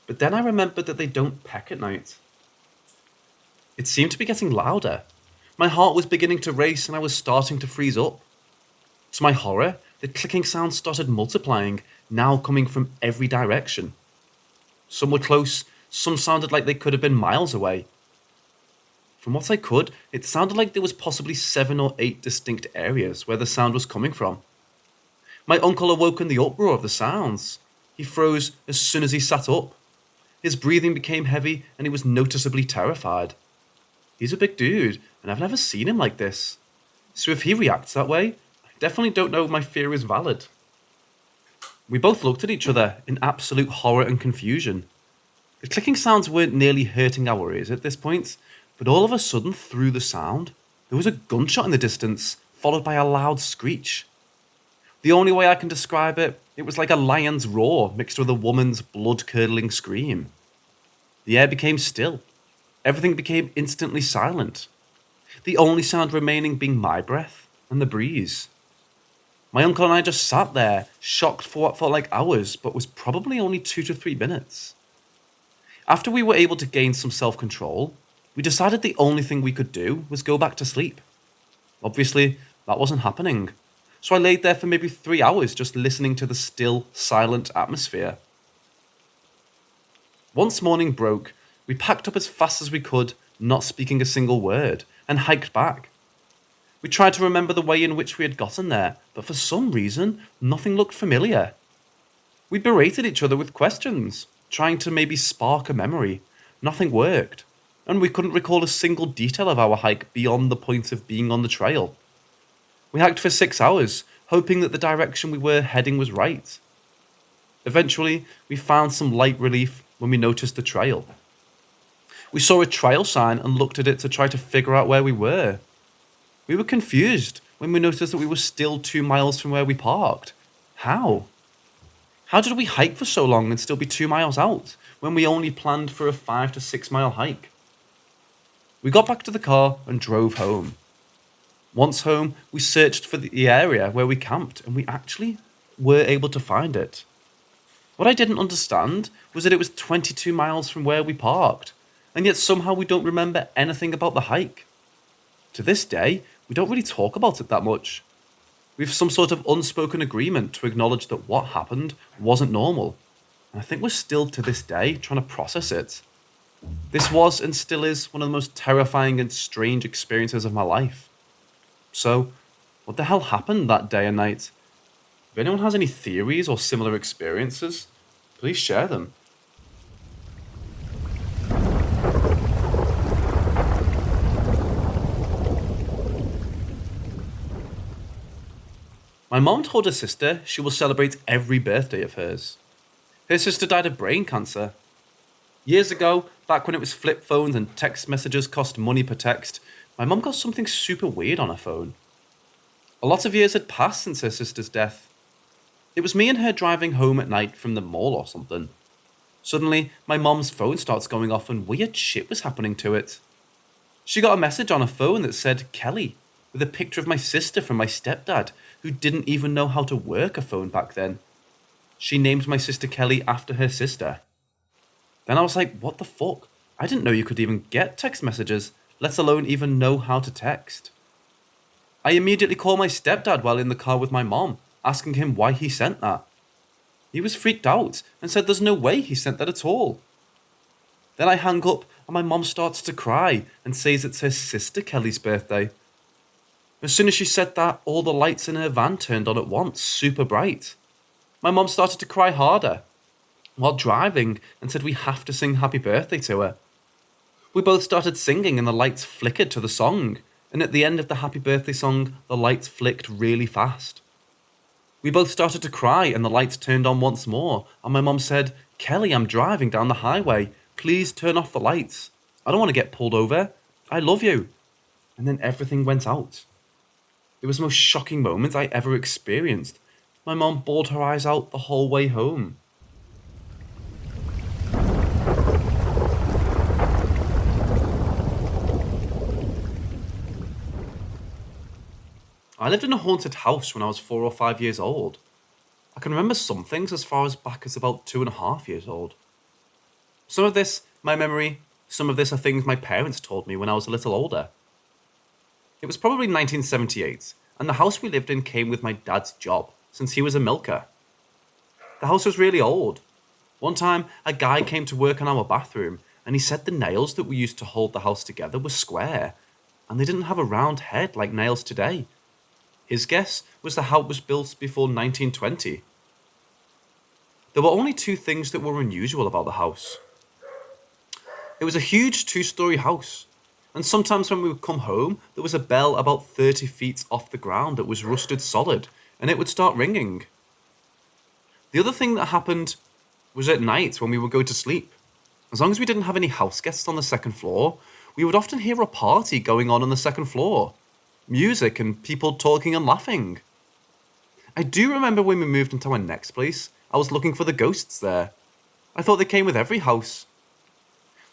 but then I remembered that they don't peck at night. It seemed to be getting louder. My heart was beginning to race and I was starting to freeze up. To my horror, the clicking sound started multiplying, now coming from every direction. Some were close, some sounded like they could have been miles away. From what I could, it sounded like there was possibly 7 or 8 distinct areas where the sound was coming from. My uncle awoke in the uproar of the sounds. He froze as soon as he sat up. His breathing became heavy and he was noticeably terrified. He's a big dude, and I've never seen him like this. So if he reacts that way, I definitely don't know if my fear is valid. We both looked at each other in absolute horror and confusion. The clicking sounds weren't nearly hurting our ears at this point, but all of a sudden, through the sound, there was a gunshot in the distance, followed by a loud screech. The only way I can describe it, it was like a lion's roar mixed with a woman's blood-curdling scream. The air became still. Everything became instantly silent. The only sound remaining being my breath and the breeze. My uncle and I just sat there, shocked for what felt like hours, but was probably only 2 to 3 minutes. After we were able to gain some self-control, we decided the only thing we could do was go back to sleep. Obviously, that wasn't happening, so I laid there for maybe 3 hours just listening to the still, silent atmosphere. Once morning broke, we packed up as fast as we could, not speaking a single word, and hiked back. We tried to remember the way in which we had gotten there, but for some reason, nothing looked familiar. We berated each other with questions, trying to maybe spark a memory. Nothing worked, and we couldn't recall a single detail of our hike beyond the point of being on the trail. We hiked for 6 hours, hoping that the direction we were heading was right. Eventually, we found some light relief when we noticed the trail. We saw a trail sign and looked at it to try to figure out where we were. We were confused when we noticed that we were still 2 miles from where we parked. How? How did we hike for so long and still be 2 miles out when we only planned for a 5 to 6 mile hike? We got back to the car and drove home. Once home, we searched for the area where we camped and we actually were able to find it. What I didn't understand was that it was 22 miles from where we parked, and yet somehow we don't remember anything about the hike. To this day, we don't really talk about it that much. We have some sort of unspoken agreement to acknowledge that what happened wasn't normal, and I think we're still to this day trying to process it. This was and still is one of the most terrifying and strange experiences of my life. So, what the hell happened that day and night? If anyone has any theories or similar experiences, please share them. My mom told her sister she will celebrate every birthday of hers. Her sister died of brain cancer. Years ago, back when it was flip phones and text messages cost money per text, my mom got something super weird on her phone. A lot of years had passed since her sister's death. It was me and her driving home at night from the mall or something. Suddenly, my mom's phone starts going off and weird shit was happening to it. She got a message on her phone that said Kelly, with a picture of my sister from my stepdad, who didn't even know how to work a phone back then. She named my sister Kelly after her sister. Then I was like, what the fuck? I didn't know you could even get text messages, let alone even know how to text. I immediately called my stepdad while in the car with my mom, asking him why he sent that. He was freaked out and said there's no way he sent that at all. Then I hang up and my mom starts to cry and says it's her sister Kelly's birthday. As soon as she said that, all the lights in her van turned on at once, super bright. My mom started to cry harder while driving and said we have to sing happy birthday to her. We both started singing and the lights flickered to the song, and at the end of the happy birthday song, the lights flicked really fast. We both started to cry and the lights turned on once more, and my mom said, "Kelly, I'm driving down the highway. Please turn off the lights. I don't want to get pulled over. I love you." And then everything went out. It was the most shocking moment I ever experienced. My mom bawled her eyes out the whole way home. I lived in a haunted house when I was 4 or 5 years old. I can remember some things as far as back as about 2.5 years old. Some of this, my memory, some of this are things my parents told me when I was a little older. It was probably 1978, and the house we lived in came with my dad's job, since he was a milker. The house was really old. One time, a guy came to work on our bathroom, and he said the nails that we used to hold the house together were square, and they didn't have a round head like nails today. His guess was the house was built before 1920. There were only two things that were unusual about the house. It was a huge 2-story house, and sometimes when we would come home, there was a bell about 30 feet off the ground that was rusted solid, and it would start ringing. The other thing that happened was at night when we would go to sleep. As long as we didn't have any house guests on the second floor, we would often hear a party going on the second floor. Music and people talking and laughing. I do remember when we moved into our next place, I was looking for the ghosts there. I thought they came with every house.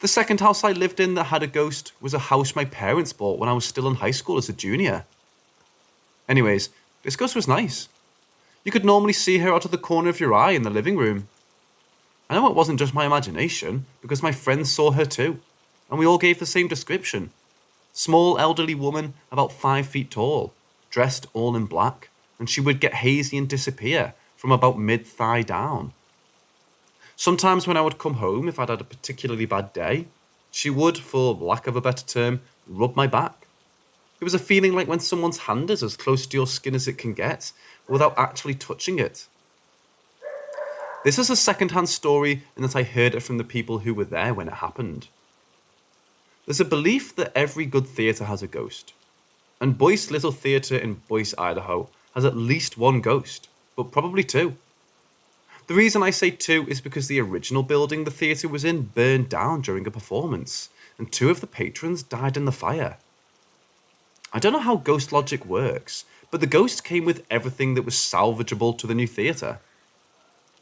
The second house I lived in that had a ghost was a house my parents bought when I was still in high school as a junior. Anyways, this ghost was nice. You could normally see her out of the corner of your eye in the living room. I know it wasn't just my imagination, because my friends saw her too, and we all gave the same description. Small elderly woman, about 5 feet tall, dressed all in black, and she would get hazy and disappear from about mid-thigh down. Sometimes when I would come home, if I'd had a particularly bad day, she would, for lack of a better term, rub my back. It was a feeling like when someone's hand is as close to your skin as it can get, without actually touching it. This is a second-hand story in that I heard it from the people who were there when it happened. There's a belief that every good theatre has a ghost, and Boyce Little Theatre in Boyce, Idaho has at least one ghost, but probably two. The reason I say two is because the original building the theatre was in burned down during a performance, and 2 of the patrons died in the fire. I don't know how ghost logic works, but the ghost came with everything that was salvageable to the new theatre.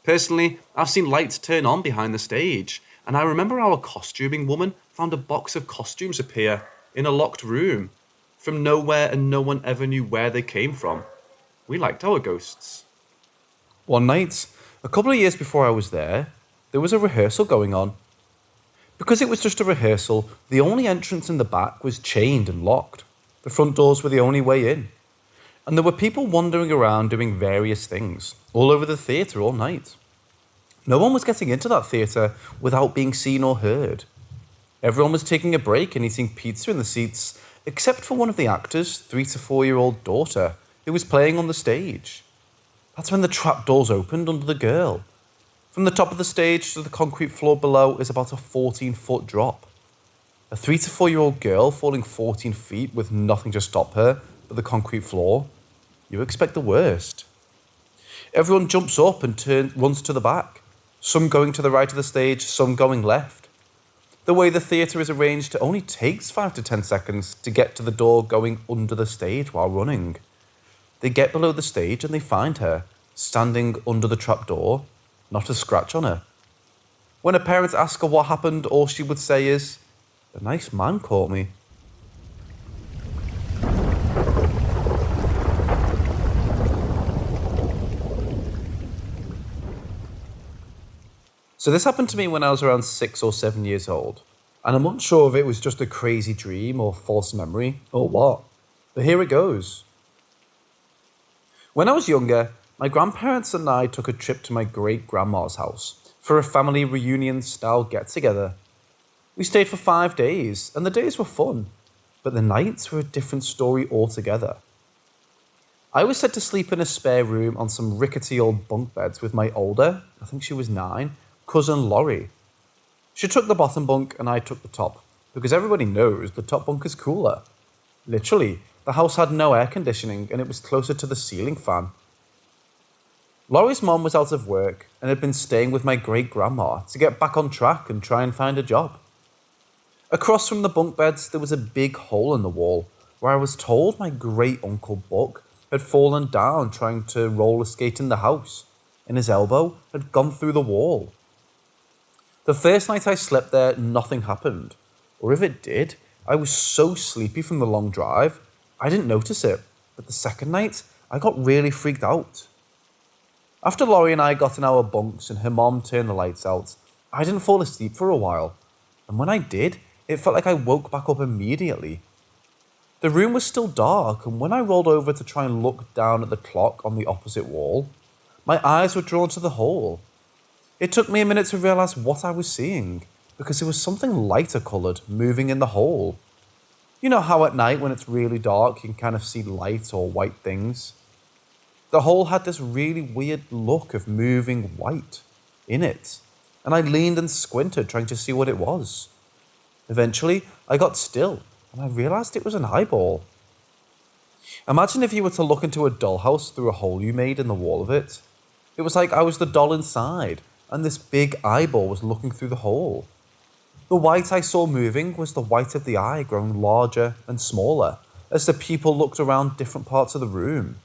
Personally, I've seen lights turn on behind the stage, and I remember our costuming woman found a box of costumes appear in a locked room from nowhere, and no one ever knew where they came from. We liked our ghosts. One night, a couple of years before I was there was a rehearsal going on. Because it was just a rehearsal, the only entrance in the back was chained and locked. The front doors were the only way in. And there were people wandering around doing various things all over the theatre all night. No one was getting into that theatre without being seen or heard. Everyone was taking a break and eating pizza in the seats, except for one of the actors' 3 to 4-year-old daughter, who was playing on the stage. That's when the trap doors opened under the girl. From the top of the stage to the concrete floor below is about a 14-foot drop. A 3 to 4-year-old girl falling 14 feet with nothing to stop her but the concrete floor. You expect the worst. Everyone jumps up and runs to the back. Some going to the right of the stage, some going left. The way the theatre is arranged, it only takes 5 to 10 seconds to get to the door going under the stage while running. They get below the stage and they find her, standing under the trapdoor, not a scratch on her. When her parents ask her what happened, all she would say is, "A nice man caught me." So this happened to me when I was around 6 or 7 years old, and I'm unsure if it was just a crazy dream or false memory or what, but here it goes. When I was younger, My grandparents and I took a trip to my great grandma's house for a family reunion style get together. We stayed for 5 days, and the days were fun, but the nights were a different story altogether. I was set to sleep in a spare room on some rickety old bunk beds with my older, I think she was 9, cousin Laurie. She took the bottom bunk and I took the top, because everybody knows the top bunk is cooler. Literally, the house had no air conditioning and it was closer to the ceiling fan. Laurie's mom was out of work and had been staying with my great grandma to get back on track and try and find a job. Across from the bunk beds, there was a big hole in the wall where I was told my great uncle Buck had fallen down trying to roller skate in the house, and his elbow had gone through the wall. The first night I slept there, nothing happened. Or if it did, I was so sleepy from the long drive, I didn't notice it. But the second night, I got really freaked out. After Laurie and I got in our bunks and her mom turned the lights out, I didn't fall asleep for a while. And when I did, it felt like I woke back up immediately. The room was still dark, and when I rolled over to try and look down at the clock on the opposite wall, my eyes were drawn to the hole. It took me a minute to realise what I was seeing, because there was something lighter coloured moving in the hole. You know how at night when it's really dark you can kind of see light or white things? The hole had this really weird look of moving white in it, and I leaned and squinted trying to see what it was. Eventually, I got still, and I realised it was an eyeball. Imagine if you were to look into a dollhouse through a hole you made in the wall of it. It was like I was the doll inside, and this big eyeball was looking through the hole. The white I saw moving was the white of the eye growing larger and smaller as the people looked around different parts of the room.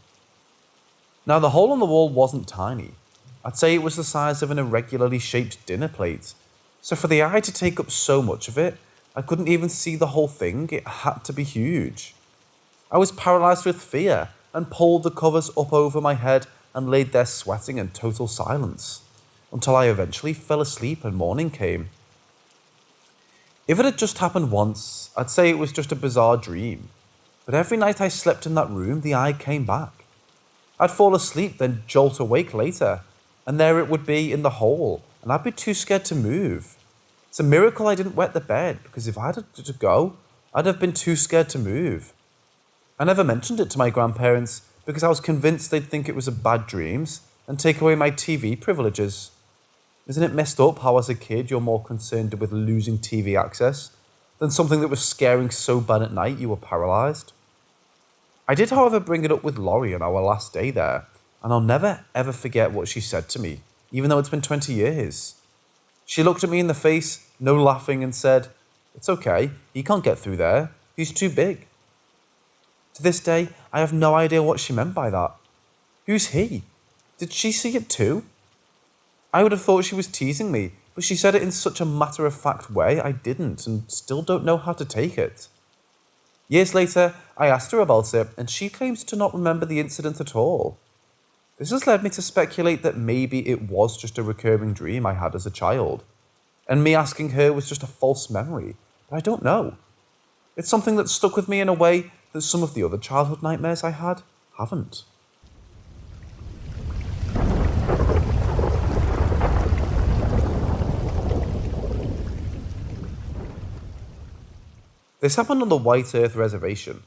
Now, the hole on the wall wasn't tiny. I'd say it was the size of an irregularly shaped dinner plate. So for the eye to take up so much of it, I couldn't even see the whole thing. It had to be huge. I was paralysed with fear and pulled the covers up over my head and laid there sweating in total silence, until I eventually fell asleep and morning came. If it had just happened once, I'd say it was just a bizarre dream. But every night I slept in that room, the eye came back. I'd fall asleep, then jolt awake later, and there it would be in the hole, and I'd be too scared to move. It's a miracle I didn't wet the bed, because if I had to go, I'd have been too scared to move. I never mentioned it to my grandparents because I was convinced they'd think it was a bad dreams and take away my TV privileges. Isn't it messed up how as a kid you're more concerned with losing TV access than something that was scaring so bad at night you were paralysed? I did, however, bring it up with Laurie on our last day there, and I'll never ever forget what she said to me, even though it's been 20 years. She looked at me in the face, no laughing, and said, "It's okay, he can't get through there, he's too big." To this day, I have no idea what she meant by that. Who's he? Did she see it too? I would have thought she was teasing me, but she said it in such a matter-of-fact way I didn't and still don't know how to take it. Years later, I asked her about it, and she claims to not remember the incident at all. This has led me to speculate that maybe it was just a recurring dream I had as a child, and me asking her was just a false memory, but I don't know. It's something that stuck with me in a way that some of the other childhood nightmares I had haven't. This happened on the White Earth Reservation.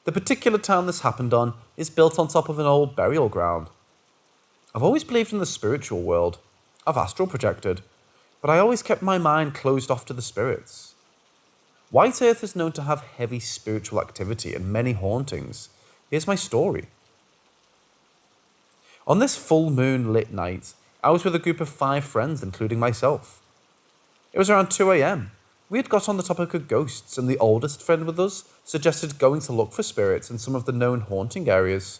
The particular town this happened on is built on top of an old burial ground. I've always believed in the spiritual world. I've astral projected, but I always kept my mind closed off to the spirits. White Earth is known to have heavy spiritual activity and many hauntings. Here's my story. On this full moon lit night, I was with a group of 5 friends, including myself. It was around 2 a.m. We had got on the topic of ghosts, and the oldest friend with us suggested going to look for spirits in some of the known haunting areas.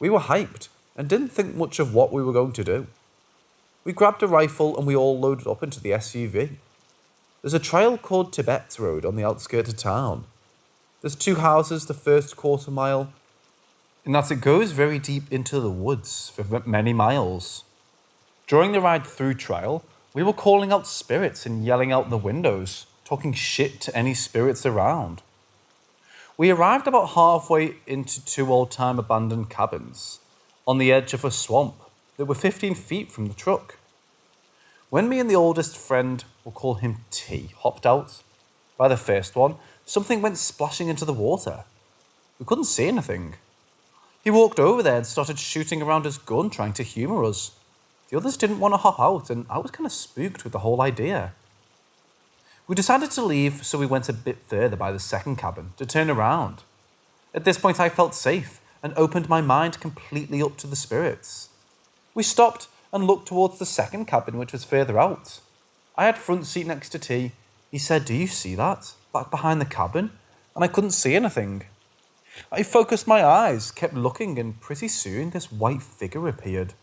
We were hyped and didn't think much of what we were going to do. We grabbed a rifle and we all loaded up into the SUV. There's a trail called Tibet Road on the outskirts of town. There's 2 houses the first quarter mile, and that it goes very deep into the woods for many miles. During the ride through trail, we were calling out spirits and yelling out the windows, talking shit to any spirits around. We arrived about halfway into 2 old-time abandoned cabins. on the edge of a swamp that were 15 feet from the truck. When me and the oldest friend, we'll call him T, hopped out, by the first one, something went splashing into the water. We couldn't see anything. He walked over there and started shooting around his gun, trying to humour us. The others didn't want to hop out, and I was kind of spooked with the whole idea. We decided to leave, so we went a bit further by the second cabin to turn around. At this point, I felt safe and opened my mind completely up to the spirits. We stopped and looked towards the second cabin, which was further out. I had front seat next to T. He said, "Do you see that? Back behind the cabin?" And I couldn't see anything. I focused my eyes, kept looking, and pretty soon this white figure appeared.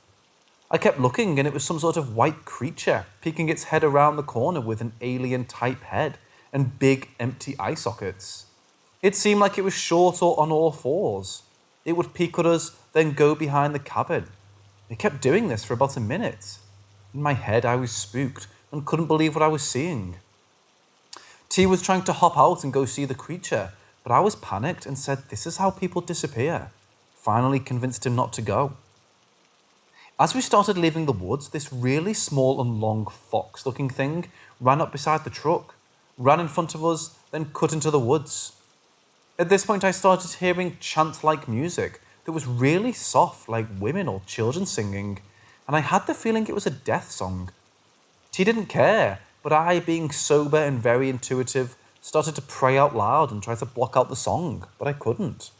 I kept looking, and it was some sort of white creature peeking its head around the corner with an alien-type head and big empty eye sockets. It seemed like it was short or on all fours. It would peek at us, then go behind the cabin. It kept doing this for about a minute. In my head, I was spooked and couldn't believe what I was seeing. T was trying to hop out and go see the creature, but I was panicked and said, "This is how people disappear." Finally convinced him not to go. As we started leaving the woods, this really small and long fox-looking thing ran up beside the truck, ran in front of us, then cut into the woods. At this point, I started hearing chant-like music that was really soft, like women or children singing, and I had the feeling it was a death song. T didn't care, but I, being sober and very intuitive, started to pray out loud and try to block out the song, but I couldn't.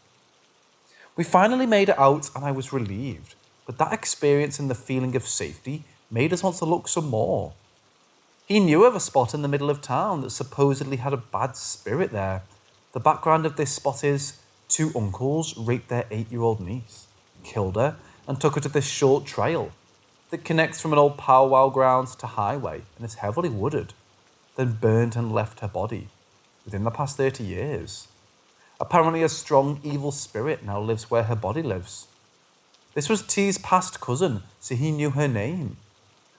We finally made it out, and I was relieved. But that experience and the feeling of safety made us want to look some more. He knew of a spot in the middle of town that supposedly had a bad spirit there. The background of this spot is 2 uncles raped their 8-year-old niece, killed her, and took her to this short trail that connects from an old powwow grounds to highway and is heavily wooded, then burned and left her body within the past 30 years. Apparently a strong evil spirit now lives where her body lives. This was T's past cousin, so he knew her name.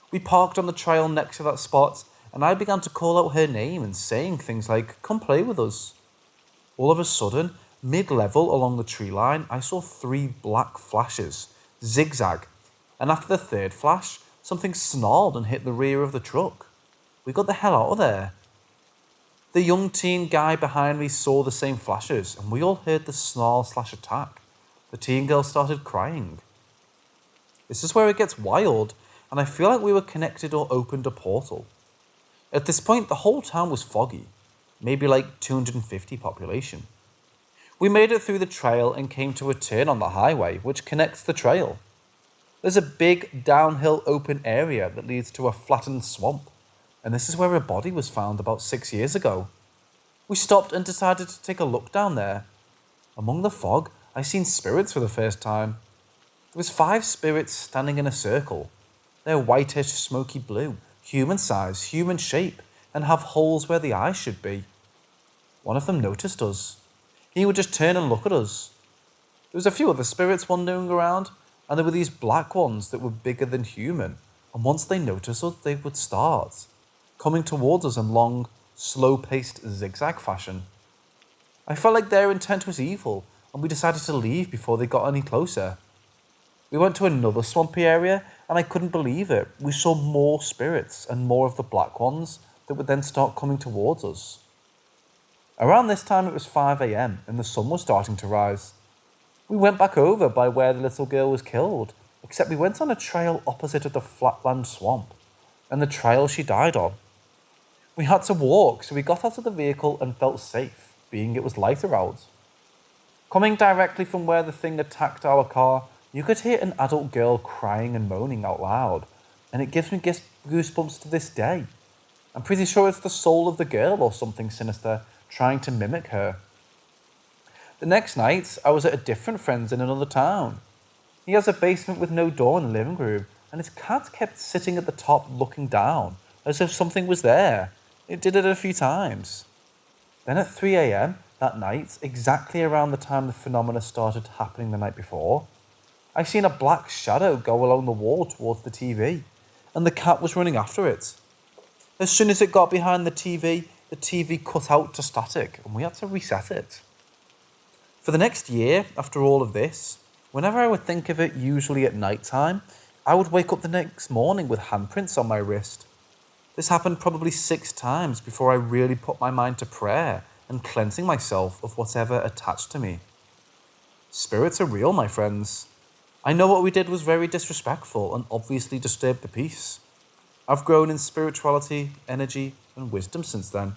We parked on the trail next to that spot, and I began to call out her name and saying things like, "Come play with us." All of a sudden, mid-level along the tree line, I saw 3 black flashes, zigzag, and after the third flash, something snarled and hit the rear of the truck. We got the hell out of there. The young teen guy behind me saw the same flashes, and we all heard the snarl/attack. The teen girl started crying. This is where it gets wild, and I feel like we were connected or opened a portal. At this point, the whole town was foggy, maybe like 250 population. We made it through the trail and came to a turn on the highway, which connects the trail. There's a big downhill open area that leads to a flattened swamp, and this is where a body was found about 6 years ago. We stopped and decided to take a look down there. Among the fog, I seen spirits for the first time. There was 5 spirits standing in a circle. They're whitish, smoky blue, human size, human shape, and have holes where the eyes should be. One of them noticed us. He would just turn and look at us. There was a few other spirits wandering around, and there were these black ones that were bigger than human, and once they noticed us, they would start coming towards us in long, slow-paced zigzag fashion. I felt like their intent was evil, and we decided to leave before they got any closer. We went to another swampy area, and I couldn't believe it. We saw more spirits and more of the black ones that would then start coming towards us. Around this time, it was 5 a.m, and the sun was starting to rise. We went back over by where the little girl was killed, except we went on a trail opposite of the flatland swamp, and the trail she died on. We had to walk, so we got out of the vehicle and felt safe, being it was lighter out. Coming directly from where the thing attacked our car, you could hear an adult girl crying and moaning out loud, and it gives me goosebumps to this day. I'm pretty sure it's the soul of the girl or something sinister trying to mimic her. The next night, I was at a different friend's in another town. He has a basement with no door in the living room, and his cat kept sitting at the top looking down, as if something was there. It did it a few times. Then at 3 a.m, that night, exactly around the time the phenomena started happening the night before, I seen a black shadow go along the wall towards the TV, and the cat was running after it. As soon as it got behind the TV cut out to static, and we had to reset it. For the next year, after all of this, Whenever I would think of it, usually at night time, I would wake up the next morning with handprints on my wrist. This happened probably 6 times before I really put my mind to prayer and cleansing myself of whatever attached to me. Spirits are real, my friends. I know what we did was very disrespectful and obviously disturbed the peace. I've grown in spirituality, energy, and wisdom since then.